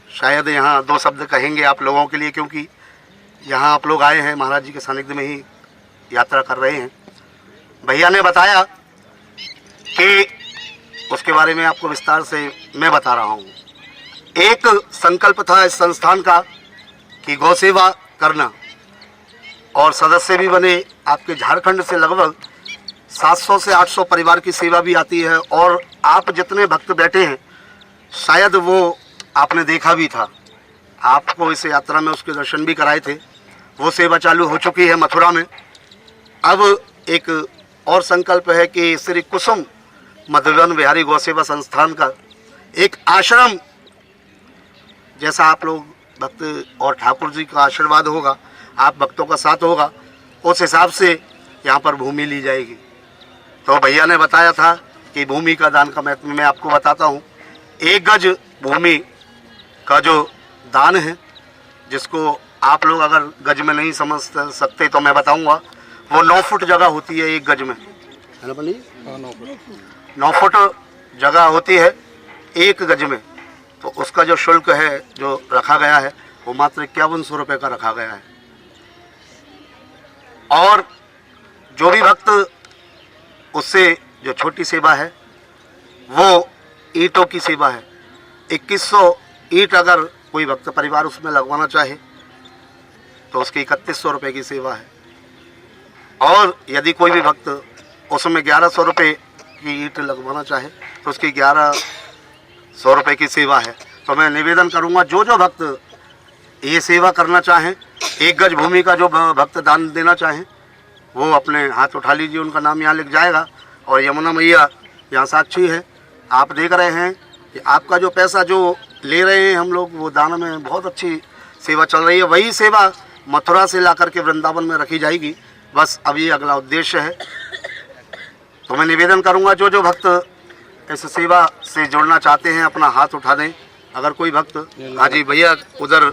शायद यहाँ 2 शब्द कहेंगे आप लोगों के लिए, क्योंकि यहाँ आप लोग आए हैं महाराज जी के सानिध्य में ही यात्रा कर रहे हैं। भैया ने बताया कि उसके बारे में आपको विस्तार से मैं बता रहा हूँ। एक संकल्प था इस संस्थान का कि गौ सेवा करना, और सदस्य भी बने। आपके झारखंड से लगभग 700 से 800 परिवार की सेवा भी आती है, और आप जितने भक्त बैठे हैं शायद वो आपने देखा भी था। आपको इस यात्रा में उसके दर्शन भी कराए थे। वो सेवा चालू हो चुकी है मथुरा में। अब एक और संकल्प है कि श्री कुसुम मधुबन बिहारी गौ सेवा संस्थान का एक आश्रम, जैसा आप लोग भक्त और ठाकुर जी का आशीर्वाद होगा, आप भक्तों का साथ होगा, उस हिसाब से यहाँ पर भूमि ली जाएगी। तो भैया ने बताया था कि भूमि का दान का महत्व मैं आपको बताता हूँ। 1 गज भूमि का जो दान है, जिसको आप लोग अगर गज में नहीं समझ सकते तो मैं बताऊंगा, वो 9 फुट जगह होती है 1 गज में, है ना पंडित? 9 फुट जगह होती है 1 गज में। तो उसका जो शुल्क है जो रखा गया है वो मात्र 5100 रुपये का रखा गया है। और जो भी भक्त उससे जो छोटी सेवा है वो ईंटों की सेवा है। 2100 ईंट अगर कोई भक्त परिवार उसमें लगवाना चाहे तो उसकी 3100 रुपये की सेवा है। और यदि कोई भी भक्त उसमें 1100 रुपये की ईंट लगवाना चाहे तो उसकी 1100 रुपये की सेवा है। तो मैं निवेदन करूंगा जो जो भक्त ये सेवा करना चाहें, 1 गज भूमि का जो भक्त दान देना चाहें वो अपने हाथ उठा लीजिए, उनका नाम यहाँ लिख जाएगा। और यमुना मैया यहाँ साक्षी है, आप देख रहे हैं कि आपका जो पैसा जो ले रहे हैं हम लोग वो दान में बहुत अच्छी सेवा चल रही है। वही सेवा मथुरा से ला करके वृंदावन में रखी जाएगी, बस अब ये अगला उद्देश्य है। तो मैं निवेदन करूंगा जो जो भक्त इस सेवा से जुड़ना चाहते हैं अपना हाथ उठा दें। अगर कोई भक्त, हाँ जी भैया उधर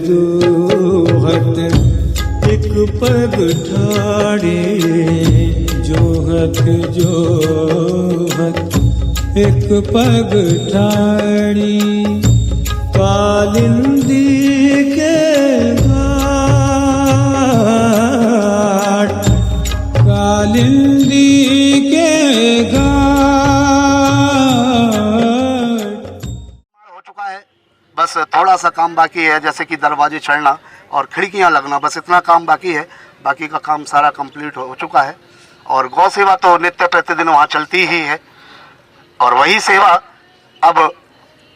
जोहत एक पग ठाड़े, जोहत एक पग ठाड़ी, कालिंदी के घाट, कालिंदी के घाट। हो चुका है, बस थोड़ा सा काम बाकी है, जैसे कि दरवाजे चढ़ना और खिड़कियां लगना, बस इतना काम बाकी है। बाकी का काम सारा कंप्लीट हो चुका है। और गौ सेवा तो नित्य प्रतिदिन वहाँ चलती ही है। और वही सेवा अब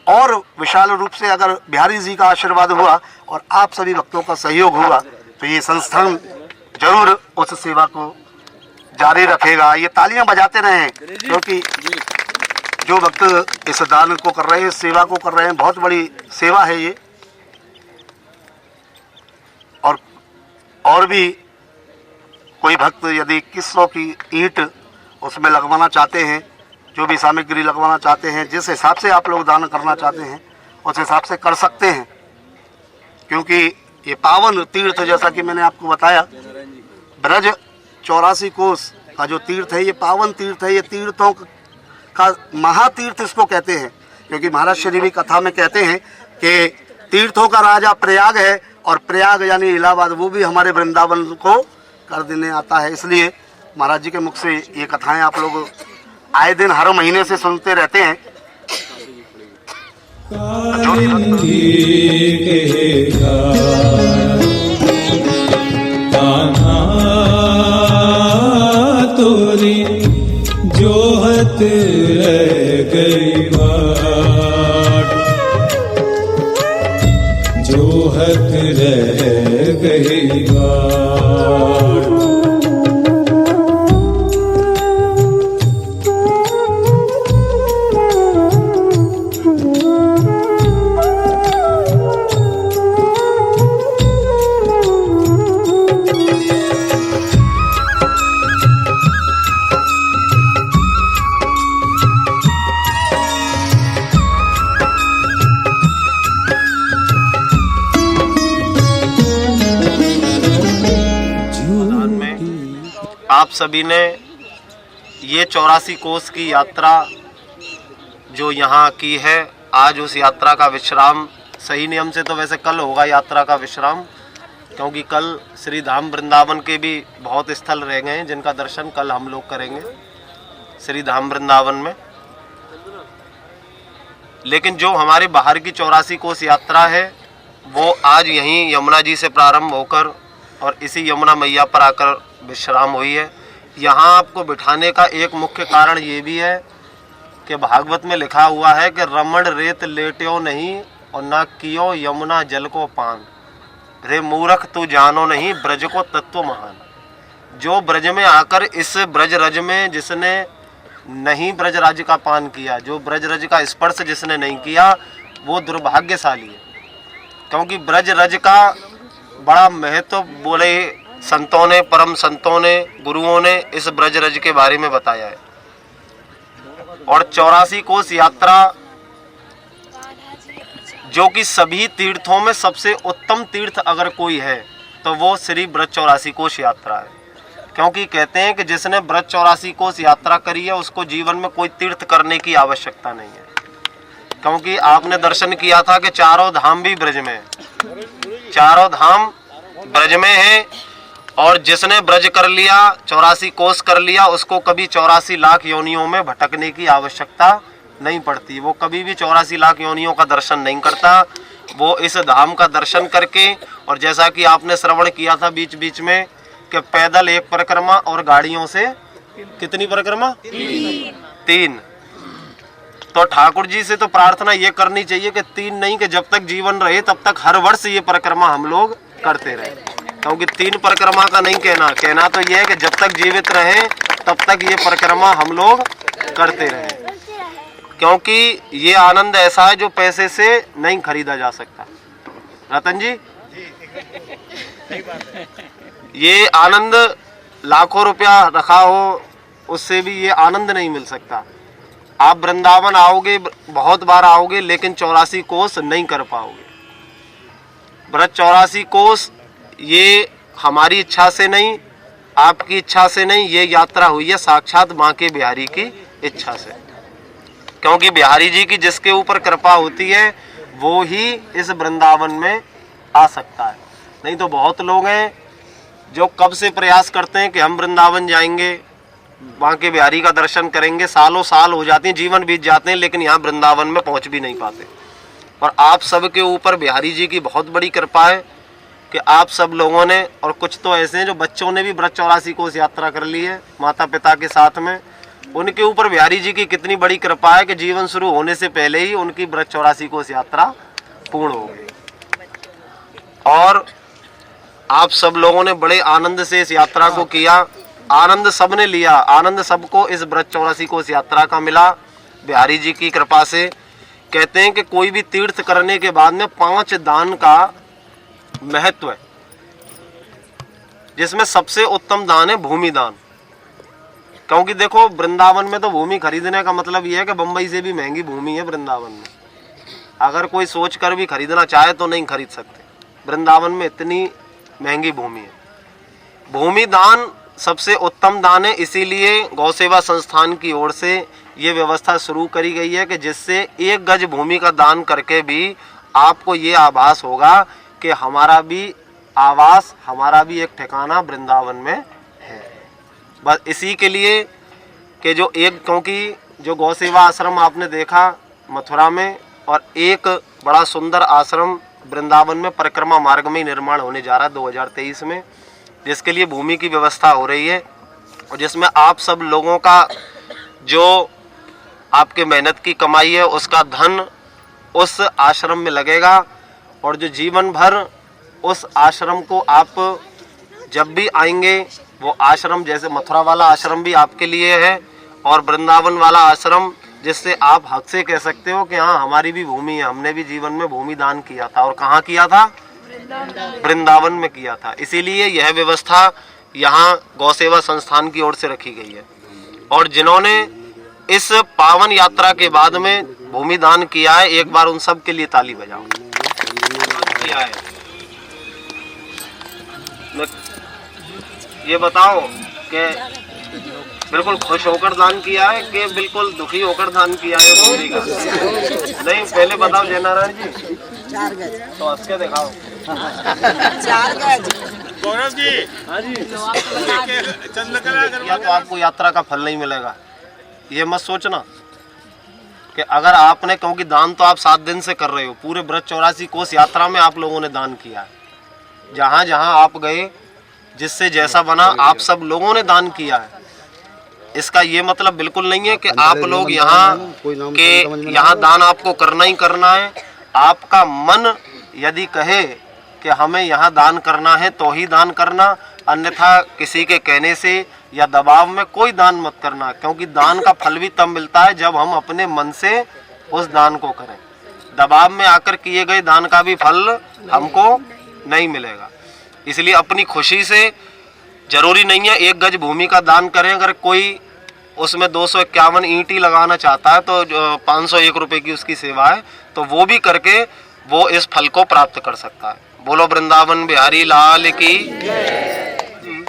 और विशाल रूप से अगर बिहारी जी का आशीर्वाद हुआ और आप सभी भक्तों का सहयोग हुआ तो ये संस्थान जरूर उस सेवा को जारी रखेगा। ये तालियां बजाते रहें, क्योंकि जो भक्त इस दान को कर रहे हैं, इस सेवा को कर रहे हैं, बहुत बड़ी सेवा है ये। और भी कोई भक्त यदि 2100 की ईंट उसमें लगवाना चाहते हैं, जो भी सामग्री लगवाना चाहते हैं, जिस हिसाब से आप लोग दान करना चाहते हैं उस हिसाब से कर सकते हैं। क्योंकि ये पावन तीर्थ, जैसा कि मैंने आपको बताया, ब्रज 84 कोस का जो तीर्थ है ये पावन तीर्थ है। ये तीर्थों का महातीर्थ इसको कहते हैं, क्योंकि महाराज श्री भी कथा में कहते हैं कि तीर्थों का राजा प्रयाग है, और प्रयाग यानी इलाहाबाद वो भी हमारे वृंदावन को कर देने आता है। इसलिए महाराज जी के मुख से ये कथाएं आप लोग आए दिन हर महीने से सुनते रहते हैं। तोरी जोहत गई बाट, जोहत रह गई बाट। आप सभी ने ये 84 कोस की यात्रा जो यहाँ की है, आज उस यात्रा का विश्राम, सही नियम से तो वैसे कल होगा यात्रा का विश्राम, क्योंकि कल श्री धाम वृंदावन के भी बहुत स्थल रह गए हैं जिनका दर्शन कल हम लोग करेंगे श्री धाम वृंदावन में। लेकिन जो हमारे बाहर की 84 कोस यात्रा है वो आज यहीं यमुना जी से प्रारंभ होकर और इसी यमुना मैया पर आकर विश्राम हुई है। यहाँ आपको बिठाने का एक मुख्य कारण ये भी है कि भागवत में लिखा हुआ है कि रमण रेत लेट्यो नहीं और ना कियो यमुना जल को पान। रे मूर्ख तू जानो नहीं ब्रज को तत्व महान। जो ब्रज में आकर इस ब्रज रज में जिसने नहीं ब्रज राज्य का पान किया, जो ब्रज रज का स्पर्श जिसने नहीं किया, वो दुर्भाग्यशाली है। क्योंकि ब्रज रज का बड़ा महत्व बोले संतों ने, परम संतों ने, गुरुओं ने इस ब्रज रज के बारे में बताया है। और 84 कोस यात्रा जो कि सभी तीर्थों में सबसे उत्तम तीर्थ अगर कोई है तो वो श्री ब्रज 84 कोस यात्रा है। क्योंकि कहते हैं कि जिसने ब्रज 84 कोस यात्रा करी है उसको जीवन में कोई तीर्थ करने की आवश्यकता नहीं है। क्योंकि आपने दर्शन किया था कि चारों धाम भी ब्रज में है, चारों धाम ब्रज में है। और जिसने ब्रज कर लिया, 84 कोस कर लिया, उसको कभी 84 लाख योनियों में भटकने की आवश्यकता नहीं पड़ती। वो कभी भी 84 लाख योनियों का दर्शन नहीं करता। वो इस धाम का दर्शन करके, और जैसा कि आपने श्रवण किया था बीच बीच में कि पैदल 1 परिक्रमा और गाड़ियों से कितनी परिक्रमा? 3। तो ठाकुर जी से तो प्रार्थना ये करनी चाहिए कि 3 नहीं, कि जब तक जीवन रहे तब तक हर वर्ष ये परिक्रमा हम लोग करते रहे। क्योंकि 3 परिक्रमा का नहीं कहना तो ये है कि जब तक जीवित रहे तब तक ये परिक्रमा हम लोग करते रहे। क्योंकि ये आनंद ऐसा है जो पैसे से नहीं खरीदा जा सकता। रतन जी, ये आनंद लाखों रुपया रखा हो उससे भी ये आनंद नहीं मिल सकता। आप वृंदावन आओगे, बहुत बार आओगे, लेकिन 84 कोस नहीं कर पाओगे। ब्रज 84 कोस ये हमारी इच्छा से नहीं, आपकी इच्छा से नहीं, ये यात्रा हुई है साक्षात माँ के बिहारी की इच्छा से। क्योंकि बिहारी जी की जिसके ऊपर कृपा होती है वो ही इस वृंदावन में आ सकता है। नहीं तो बहुत लोग हैं जो कब से प्रयास करते हैं कि हम वृंदावन जाएंगे, वहाँ के बिहारी का दर्शन करेंगे, सालों साल हो जाते हैं, जीवन बीत जाते हैं, लेकिन यहाँ वृंदावन में पहुँच भी नहीं पाते। और आप सब के ऊपर बिहारी जी की बहुत बड़ी कृपा है कि आप सब लोगों ने, और कुछ तो ऐसे हैं जो बच्चों ने भी ब्रज 84 कोस यात्रा कर ली है माता पिता के साथ में, उनके ऊपर बिहारी जी की कितनी बड़ी कृपा है कि जीवन शुरू होने से पहले ही उनकी ब्रज 84 कोस यात्रा पूर्ण हो गई। और आप सब लोगों ने बड़े आनंद से इस यात्रा को किया, आनंद सबने लिया, आनंद सबको इस ब्रज 84 कोस यात्रा का मिला बिहारी जी की कृपा से। कहते हैं कि कोई भी तीर्थ करने के बाद में 5 दान का महत्व है, जिसमें सबसे उत्तम दान है भूमि दान। क्योंकि देखो वृंदावन में तो भूमि खरीदने का मतलब यह है कि बंबई से भी महंगी भूमि है वृंदावन में। अगर कोई सोच कर भी खरीदना चाहे तो नहीं खरीद सकते, वृंदावन में इतनी महंगी भूमि है। भूमि दान सबसे उत्तम दान है, इसीलिए गौ सेवा संस्थान की ओर से ये व्यवस्था शुरू करी गई है कि जिससे 1 गज भूमि का दान करके भी आपको ये आभास होगा कि हमारा भी आवास, हमारा भी एक ठिकाना वृंदावन में है। बस इसी के लिए कि जो एक, क्योंकि जो गौ सेवा आश्रम आपने देखा मथुरा में, और एक बड़ा सुंदर आश्रम वृंदावन में परिक्रमा मार्ग में निर्माण होने जा रहा है 2023 में, जिसके लिए भूमि की व्यवस्था हो रही है, और जिसमें आप सब लोगों का जो आपके मेहनत की कमाई है उसका धन उस आश्रम में लगेगा। और जो जीवन भर उस आश्रम को आप जब भी आएंगे, वो आश्रम जैसे मथुरा वाला आश्रम भी आपके लिए है और वृंदावन वाला आश्रम, जिससे आप हक से कह सकते हो कि हाँ हमारी भी भूमि है, हमने भी जीवन में भूमि दान किया था। और कहाँ किया था? वृंदावन में किया था। इसीलिए यह व्यवस्था यहाँ गौ सेवा संस्थान की ओर से रखी गई है। और जिन्होंने इस पावन यात्रा के बाद में भूमि दान किया है, एक बार उन सब के लिए ताली बजाओ। किया है, ये बताओ कि बिल्कुल खुश होकर दान किया है कि बिल्कुल दुखी होकर दान किया है भूमि का? नहीं, पहले बताओ जयनारायण जी। 4 गज तो हंस के दिखाओ। 4 गज। गौरव जी, हाँ जी, चंद्रकला या तो आपको यात्रा का फल नहीं मिलेगा, ये मत सोचना कि अगर आपने, क्योंकि दान तो आप 7 दिन से कर रहे हो, पूरे ब्रज 84 कोस यात्रा में आप लोगों ने दान किया है। जहाँ जहाँ आप गए, जिससे जैसा बना, आप सब लोगों ने दान किया है। इसका ये मतलब बिल्कुल नहीं है कि आप लोग यहाँ के यहाँ दान आपको करना ही करना है। आपका मन यदि कहे कि हमें यहाँ दान करना है तो ही दान करना, अन्यथा किसी के कहने से या दबाव में कोई दान मत करना, क्योंकि दान का फल भी तब मिलता है जब हम अपने मन से उस दान को करें। दबाव में आकर किए गए दान का भी फल हमको नहीं मिलेगा। इसलिए अपनी खुशी से, जरूरी नहीं है 1 गज भूमि का दान करें, अगर कोई उसमें 251 ईंटी लगाना चाहता है तो 501 रुपये की उसकी सेवा है, तो वो भी करके वो इस फल को प्राप्त कर सकता है। बोलो वृंदावन बिहारी लाल की।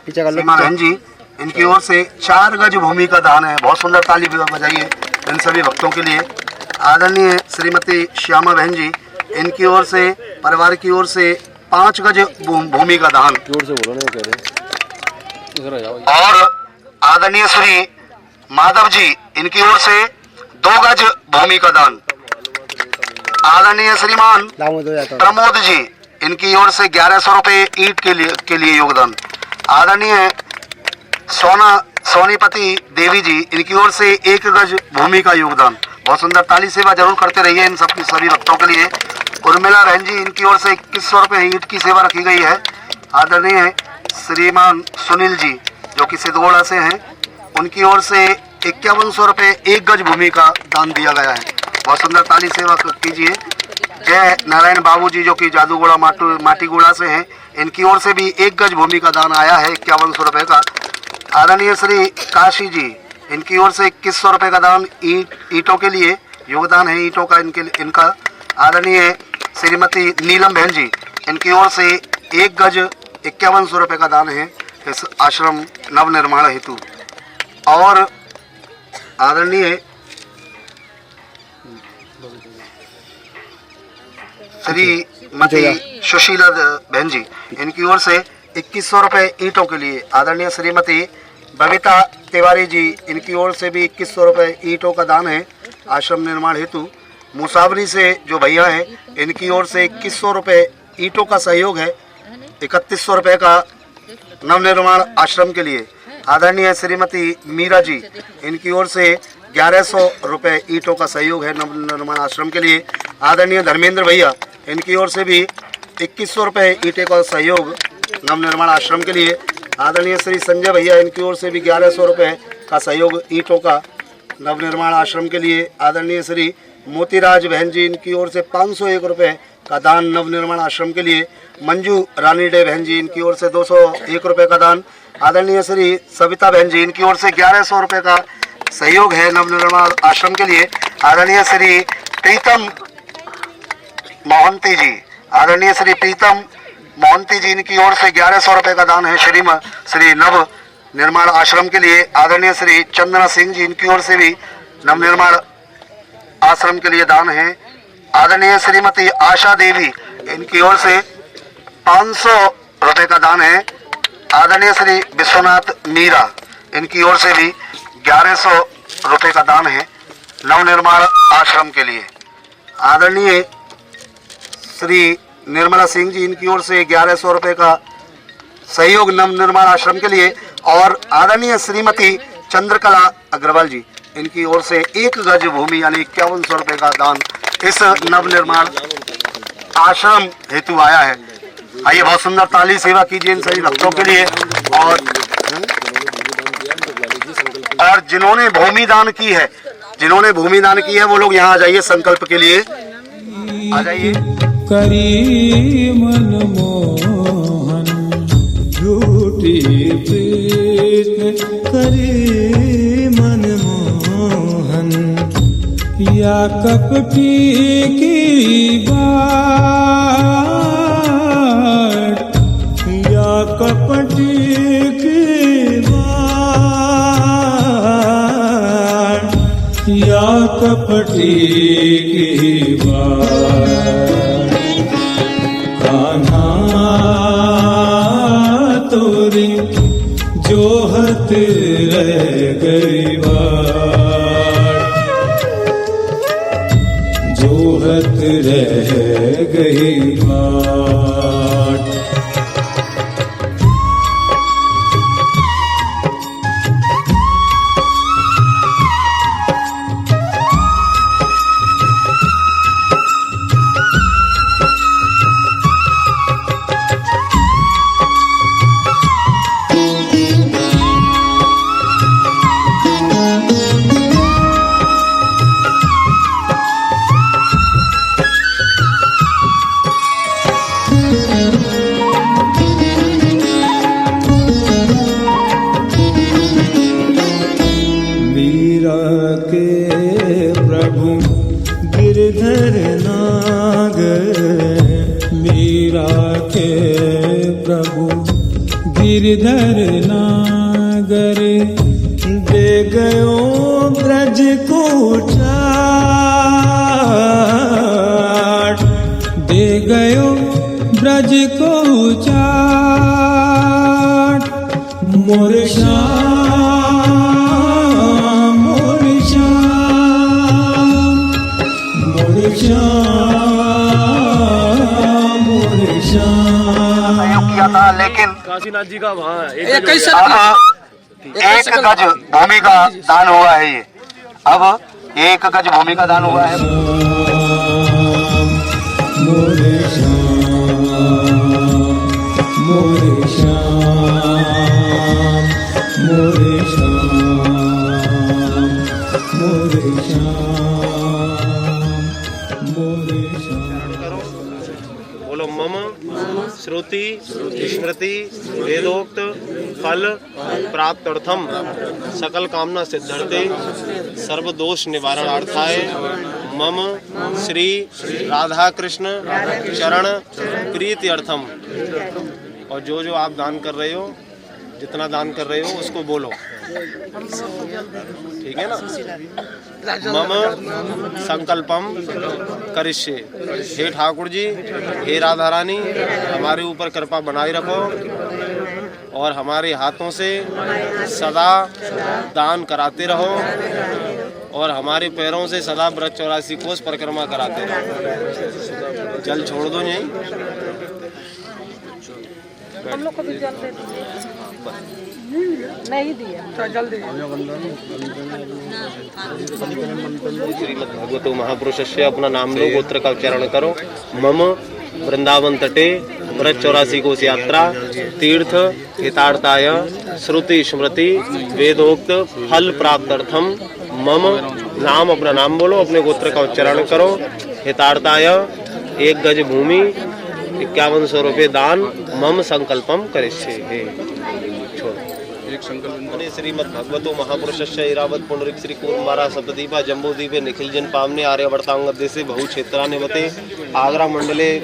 सीमा बहन जी, इनकी ओर से 4 गज भूमि का दान है। बहुत सुंदर ताली बजाइए इन सभी भक्तों के लिए। आदरणीय श्रीमती श्यामा बहन जी, इनकी ओर से, परिवार की ओर से 5 गज भूमि का दान। और आदरणीय श्री माधव जी, इनकी ओर से 2 गज भूमि का दान। आदरणीय श्रीमान प्रमोद जी, इनकी ओर से 1100 रुपये ईंट के लिए योगदान। आदरणीय सोनीपति देवी जी, इनकी ओर से 1 गज भूमि का योगदान। बहुत सुंदर ताली सेवा जरूर करते रहिए इन सभी भक्तों के लिए। उर्मिला बहन जी, इनकी ओर से 2100 रुपये ईंट की सेवा रखी गई है। आदरणीय श्रीमान सुनील जी, जो कि सिद्धगोड़ा से हैं, उनकी ओर से 5100 रुपये 1 गज भूमि का दान दिया गया है। बहुत सुंदर ताली सेवा कीजिए। जय नारायण बाबू जी, जो कि जादूगोड़ा माटीगोड़ा से हैं, इनकी ओर से भी 1 गज भूमि का दान आया है 5100 रुपये का। आदरणीय श्री काशी जी, इनकी ओर से 2100 रुपये का दान ईंटों के लिए योगदान है, ईंटों का इनका। आदरणीय श्रीमती नीलम बहन जी, इनकी ओर से 1 गज 5100 रुपये का दान है इस आश्रम नवनिर्माण हेतु। और आदरणीय श्रीमती सुशीला बहन जी, इनकी ओर से 2100 रुपये ईंटों के लिए। आदरणीय श्रीमती बबीता तिवारी जी, इनकी ओर से भी 2100 रुपये ईंटों का दान है आश्रम निर्माण हेतु। मुसावरी से जो भैया हैं, इनकी ओर से 2100 रुपये ईंटों का सहयोग है, 3100 रुपये का नवनिर्माण आश्रम के लिए। आदरणीय श्रीमती मीरा जी, इनकी ओर से 1100 रुपये ईंटों का सहयोग है नवनिर्माण आश्रम के लिए। आदरणीय धर्मेंद्र भैया, इनकी ओर से भी 2100 रुपये ईंटे का सहयोग नवनिर्माण आश्रम के लिए। आदरणीय श्री संजय भैया, इनकी ओर से भी 1100 रुपये का सहयोग ईंटों का नवनिर्माण आश्रम के लिए। आदरणीय श्री मोतीराज बहन जी, इनकी ओर से 501 रुपये का दान नवनिर्माण आश्रम के लिए। मंजू रानी डे बहन जी, इनकी ओर से 201 रुपये का दान। आदरणीय श्री सविता बहन जी, इनकी ओर से 1100 रुपये का सहयोग है नवनिर्माण आश्रम के लिए। आदरणीय श्री प्रीतम मोहंती जी, आदरणीय श्री प्रीतम मोहंती जी, इनकी ओर से 1100 रुपये का दान है श्री नव निर्माण आश्रम के लिए। आदरणीय श्री चंदना सिंह जी, इनकी ओर से भी नवनिर्माण आश्रम के लिए दान है। आदरणीय श्रीमती आशा देवी, इनकी ओर से 500 रुपये का दान है। आदरणीय श्री विश्वनाथ मीरा, इनकी ओर से भी 1100 रुपये का दान है नवनिर्माण आश्रम के लिए। आदरणीय श्री निर्मला सिंह जी, इनकी ओर से 1100 रुपये का सहयोग नवनिर्माण आश्रम के लिए। और आदरणीय श्रीमती चंद्रकला अग्रवाल जी, इनकी ओर से 1 गज भूमि यानी 5100 रुपये का दान इस नवनिर्माण आश्रम हेतु आया है। आइए बहुत सुंदर ताली सेवा कीजिए इन सभी भक्तों के लिए। और जिन्होंने भूमि दान की है वो लोग यहाँ आ जाइए संकल्प के लिए, आ जाइए। करी मनमोहन झूठी प्रीत करी मनमोहन, या कपटी की बात, या कपटी की बात, या कपटी की बात। कान्हा तोरी जोहत रह गई बात, जोहत रह गई बात। प्रभु गिरधर नागर मीरा के प्रभु गिरधर नागर दे गयो ब्रज को चाट दे गयो ब्रज को चाट मोर श्याम मोर श्याम मोर श्याम मोर श्याम किया था, लेकिन काशीनाथ जी का वहाँ एक एक गज भूमि का दान हुआ है। ये अब 1 गज भूमि का दान हुआ है। मोरे श्याम मोरे श्याम मोरे श्याम मोरे श्याम मोरे श्याम। बोलो मम श्रुति स्मृति वेदोक्त फल प्राप्त्यर्थम सकल कामना सिद्धर्थे सर्व दोष निवारणार्थाय मम श्री राधा कृष्ण चरण प्रीति अर्थम। और जो जो आप दान कर रहे हो, जितना दान कर रहे हो उसको बोलो, ठीक है ना। मम संकल्पम करिष्ये। हे ठाकुर जी, हे राधा रानी, हमारे ऊपर कृपा बनाए रखो और हमारे हाथों से सदा दान कराते रहो और हमारे पैरों से सदा ब्रज 84 कोस परिक्रमा कराते रहो। जल छोड़ दो यहीं। हम लोग को भी जल दे दीजिए। नहीं दिया तो जल्दी श्रीमद् भागवतो महापुरुषस्य अपना नाम लो, गोत्र का उच्चारण करो। मम वृंदावन तटे ब्रज 84 कोस यात्रा तीर्थ हितार्थाय श्रुति स्मृति वेदोक्त फल प्राप्त्यर्थम मम नाम, अपना नाम बोलो, अपने गोत्र का उच्चारण करो। हितार्थाय 1 गज भूमि 5100 रुपये दान मम संकल्पम करिष्ये। श्रीमद् भगवतो महापुरुषस्य इरावत पुंडरीक श्री कूर्मारा सप्तदीपा जम्बूदीपे निखिल जन पावने आर्यवर्तांगदेशे बहु क्षेत्राणि वते आगरा मंडले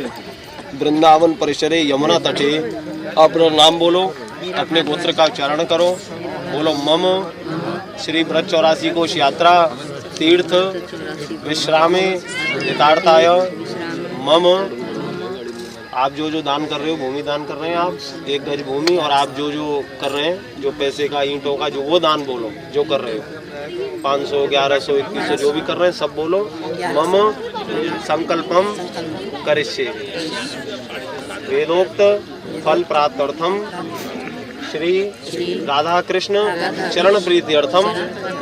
वृंदावन परिसरे यमुना तटे। अपना नाम बोलो, अपने गोत्र का उच्चारण करो। बोलो मम श्री ब्रज 84 कोश यात्रा तीर्थ विश्रामे हितार्थाय मम। आप जो जो दान कर रहे हो, भूमि दान कर रहे हैं आप 1 गज भूमि, और आप जो जो कर रहे हैं, जो पैसे का ईंटों का जो वो दान बोलो जो कर रहे हो, 500 1100 2100 जो भी कर रहे हैं सब बोलो। मम संकल्पम करिष्ये वेदोक्त फल प्राप्त्यर्थम श्री राधा कृष्ण चरण प्रीति अर्थम।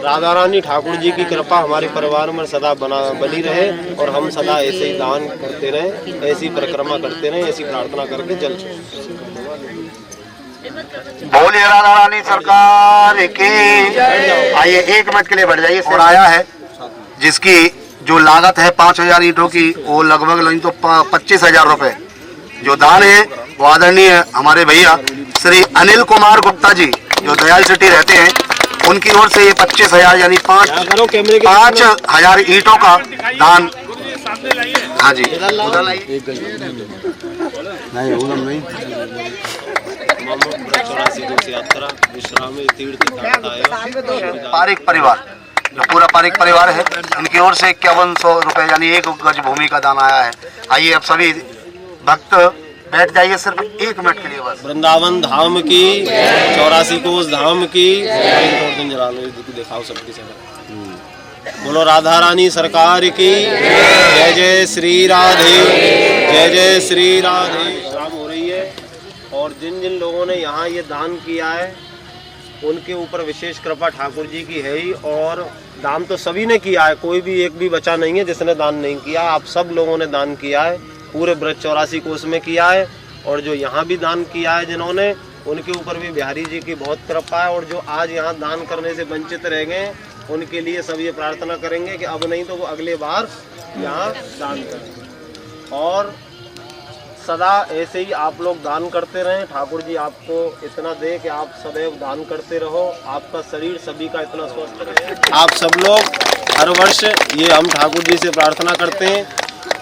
राधा रानी ठाकुर जी की कृपा हमारे परिवार में सदा बनी रहे और हम सदा ऐसे ही दान करते रहें, ऐसी परिक्रमा करते रहें, ऐसी प्रार्थना करके जल बोलिए राधा रानी सरकार की। आइए 1 मिनट के लिए बैठ जाइए। और आया है जिसकी जो लागत है 5000 ईंटों की, वो लगभग नहीं तो 25,000 रुपए जो दान है वो आदरणीय हमारे भैया श्री अनिल कुमार गुप्ता जी जो दयाल सिटी रहते हैं, उनकी ओर से ये 25,000 यानी 5,000 ईंटों का दान। हाँ जी, पारिक परिवार, जो पूरा पारिक परिवार है, उनकी ओर से 5100 रुपए यानी 1 गज भूमि का दान आया है। आइए अब सभी भक्त बैठ जाइए सिर्फ 1 मिनट के लिए बस। वृंदावन धाम की 84 कोस धाम की दिखाओ सबकी जगह। बोलो राधा रानी सरकार की जय। जय श्री राधे, जय जय श्री राधे। शाम हो रही है और जिन जिन लोगों ने यहाँ ये दान किया है उनके ऊपर विशेष कृपा ठाकुर जी की है ही। और दान तो सभी ने किया है, कोई भी एक भी बचा नहीं है जिसने दान नहीं किया। आप सब लोगों ने दान किया है, पूरे ब्रज 84 कोस में किया है। और जो यहाँ भी दान किया है जिन्होंने, उनके ऊपर भी बिहारी जी की बहुत कृपा है। और जो आज यहाँ दान करने से वंचित रह गए उनके लिए सब ये प्रार्थना करेंगे कि अब नहीं तो वो अगले बार यहाँ दान करें। और सदा ऐसे ही आप लोग दान करते रहें। ठाकुर जी आपको इतना दे कि आप सदैव दान करते रहो, आपका शरीर सभी का इतना स्वस्थ रहे। आप सब लोग हर वर्ष ये हम ठाकुर जी से प्रार्थना करते हैं।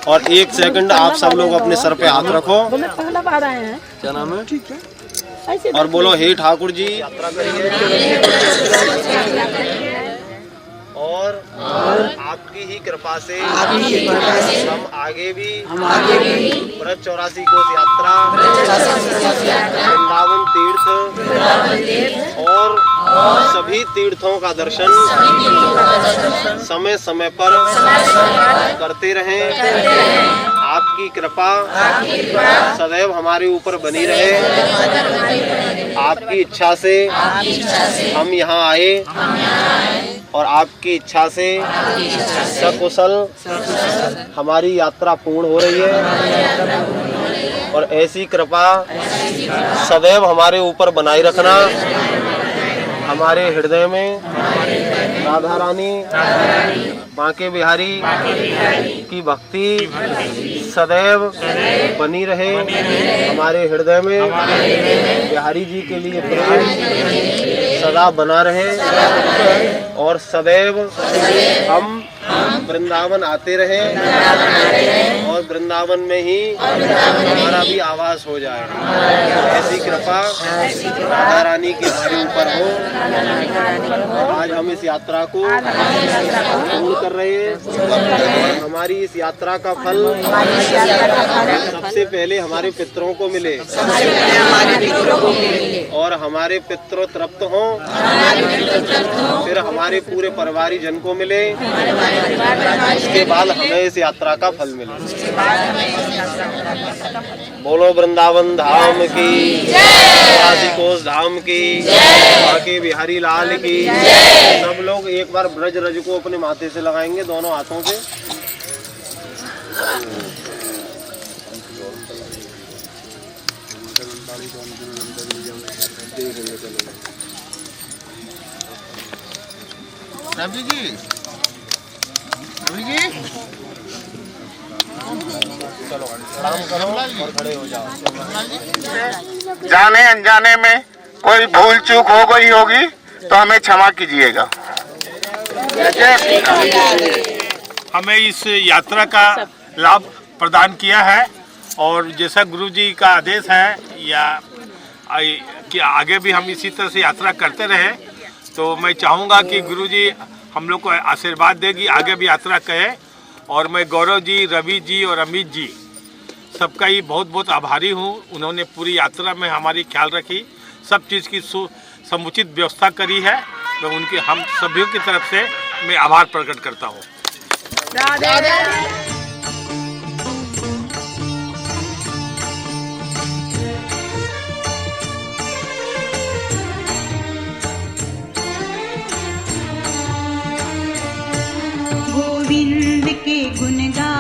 और 1 सेकंड आप सब लोग अपने सर पे हाथ रखो। पहला बार आए हैं। क्या नाम है? ठीक है। ऐसे और बोलो, हे ठाकुर जी यात्रा करिए और आपकी ही कृपा से हम आगे भी व्रत 84 कोस यात्रा, वृंदावन तीर्थ और सभी तीर्थों का दर्शन समय समय पर करते रहें। आपकी कृपा सदैव हमारे ऊपर बनी रहे। आपकी इच्छा से हम यहाँ आए और आपकी इच्छा से सकुशल हमारी यात्रा पूर्ण हो रही है। और ऐसी कृपा सदैव हमारे ऊपर बनाए रखना। हमारे हृदय में राधा रानी बांके बिहारी की भक्ति सदैव बनी रहे। हमारे हृदय में बिहारी जी के लिए प्रेम सदा बना रहे और सदैव हम वृंदावन आते रहे और वृंदावन में ही हमारा भी आवास हो जाए। ऐसी कृपा राधा रानी की हमारे ऊपर हो। आज हम इस यात्रा को पूर्ण कर रहे हैं। हमारी इस यात्रा का फल सबसे पहले हमारे पितरों को मिले और हमारे पितरों तृप्त हों, फिर हमारे पूरे परिवारी जन को मिले, इसके बाद हमें इस यात्रा का फल मिले। बोलो वृंदावन धाम की, 84 कोस धाम की, बांके बिहारी लाल की। सब लोग एक बार ब्रज रज को अपने माथे से लगाएंगे, दोनों हाथों से। रवि जी, रवि जी, चलो प्रणाम करो और खड़े हो जाओ। जाने अनजाने में कोई भूल चूक हो गई होगी तो हमें क्षमा कीजिएगा। हमें इस यात्रा का लाभ प्रदान किया है और जैसा गुरु जी का आदेश है या कि आगे भी हम इसी तरह से यात्रा करते रहे, तो मैं चाहूँगा कि गुरु जी हम लोग को आशीर्वाद देगी, आगे भी यात्रा करें। और मैं गौरव जी, रवि जी और अमित जी सबका ही बहुत बहुत आभारी हूँ। उन्होंने पूरी यात्रा में हमारी ख्याल रखी, सब चीज़ की समुचित व्यवस्था करी है। मैं उनके हम सभी की तरफ से मैं आभार प्रकट करता हूँ। गोविंद के गुण गा